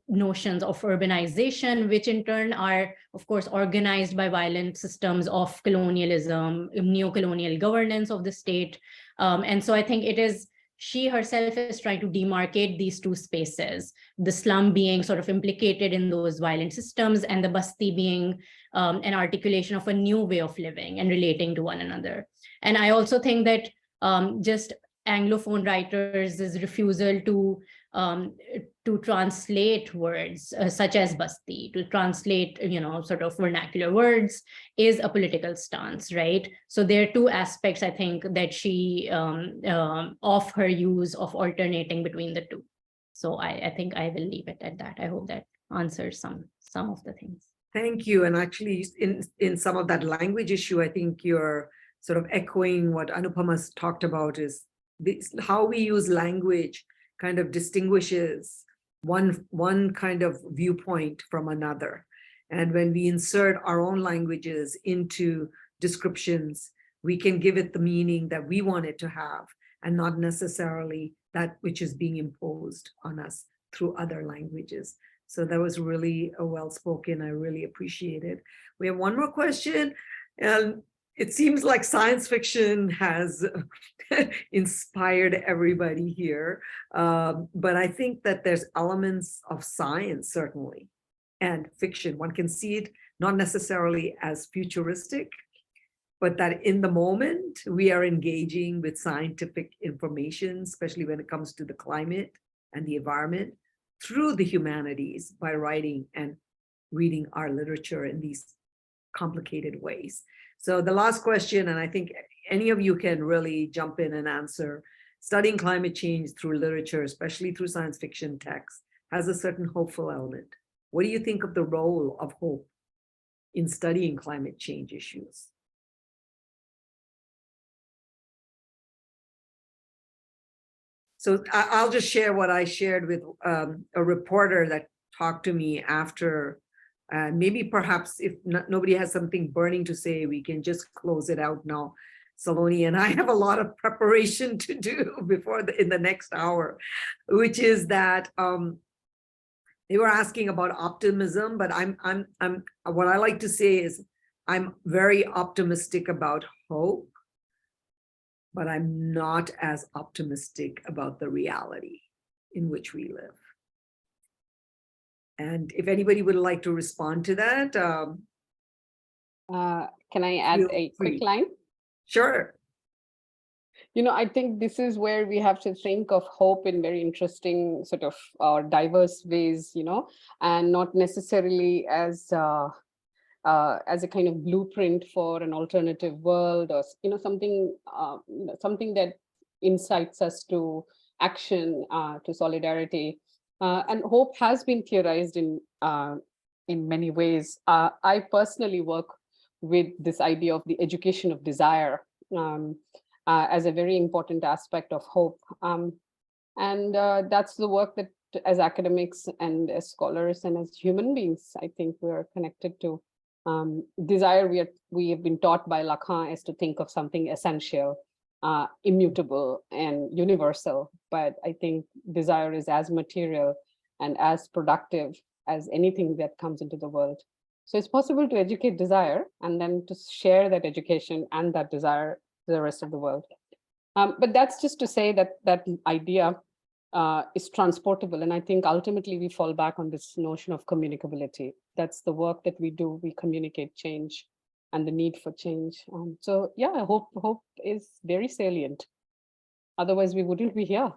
notions of urbanization, which in turn are, of course, organized by violent systems of colonialism, neo-colonial governance of the state. And so I think it is, she herself is trying to demarcate these two spaces, the slum being sort of implicated in those violent systems and the basti being an articulation of a new way of living and relating to one another. And I also think that just Anglophone writers' refusal to translate words such as basti, to translate, sort of vernacular words, is a political stance, right? So there are two aspects, I think, that she of her use of alternating between the two. So I think I will leave it at that. I hope that answers some of the things. Thank you. And actually, in some of that language issue, I think you're sort of echoing what Anupama's talked about, is this, how we use language kind of distinguishes one kind of viewpoint from another. And when we insert our own languages into descriptions, we can give it the meaning that we want it to have, and not necessarily that which is being imposed on us through other languages. So that was really well spoken. I really appreciate it. We have one more question. And it seems like science fiction has inspired everybody here. But I think that there's elements of science, certainly, and fiction. One can see it not necessarily as futuristic, but that in the moment we are engaging with scientific information, especially when it comes to the climate and the environment, through the humanities by writing and reading our literature in these complicated ways. So the last question, and I think any of you can really jump in and answer, studying climate change through literature, especially through science fiction texts, has a certain hopeful element. What do you think of the role of hope in studying climate change issues? So I'll just share what I shared with a reporter that talked to me after. Maybe perhaps if nobody has something burning to say, we can just close it out now. Saloni and I have a lot of preparation to do before in the next hour, which is that they were asking about optimism, but I'm what I like to say is I'm very optimistic about hope, but I'm not as optimistic about the reality in which we live. And if anybody would like to respond to that. Can I add a quick line? Sure. I think this is where we have to think of hope in very interesting sort of diverse ways, and not necessarily as a kind of blueprint for an alternative world, or something that incites us to action, to solidarity. And hope has been theorized in many ways. I personally work with this idea of the education of desire as a very important aspect of hope. And that's the work that as academics and as scholars and as human beings, I think we are connected to. Desire, we have been taught by Lacan as to think of something essential, immutable and universal, but I think desire is as material and as productive as anything that comes into the world. So it's possible to educate desire and then to share that education and that desire to the rest of the world. But that's just to say that that idea is transportable. And I think ultimately we fall back on this notion of communicability. That's the work that we do. We communicate change and the need for change. So yeah, hope is very salient. Otherwise we wouldn't be here.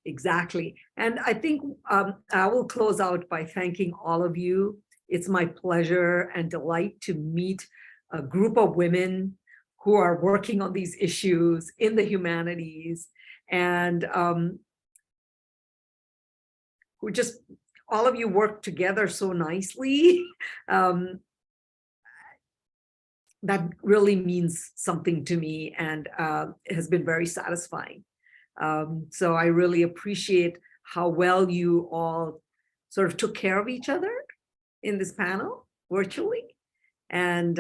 Exactly. And I think I will close out by thanking all of you. It's my pleasure and delight to meet a group of women who are working on these issues in the humanities, and who just, all of you work together so nicely. That really means something to me, and has been very satisfying. So I really appreciate how well you all sort of took care of each other in this panel virtually, and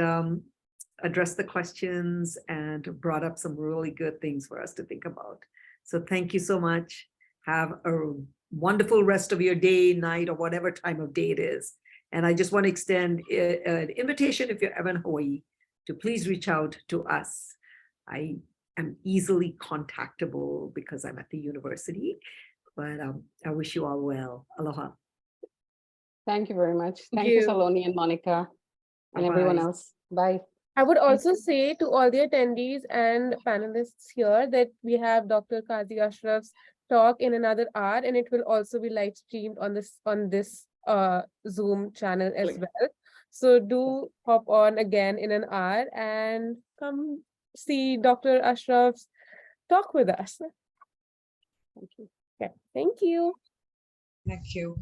addressed the questions and brought up some really good things for us to think about. So thank you so much. Have a wonderful rest of your day, night, or whatever time of day it is. And I just want to extend an invitation, if you're ever in Hawaii, to please reach out to us. I am easily contactable because I'm at the university, but I wish you all well. Aloha. Thank you very much. Thank you, Saloni and Monica, and everyone else. Bye. I would also say to all the attendees and panelists here that we have Dr. Qazi Ashraf's talk in another hour, and it will also be live streamed on this Zoom channel as well. So do hop on again in an hour and come see Dr. Ashraf's talk with us. Thank you. Okay, thank you. Thank you.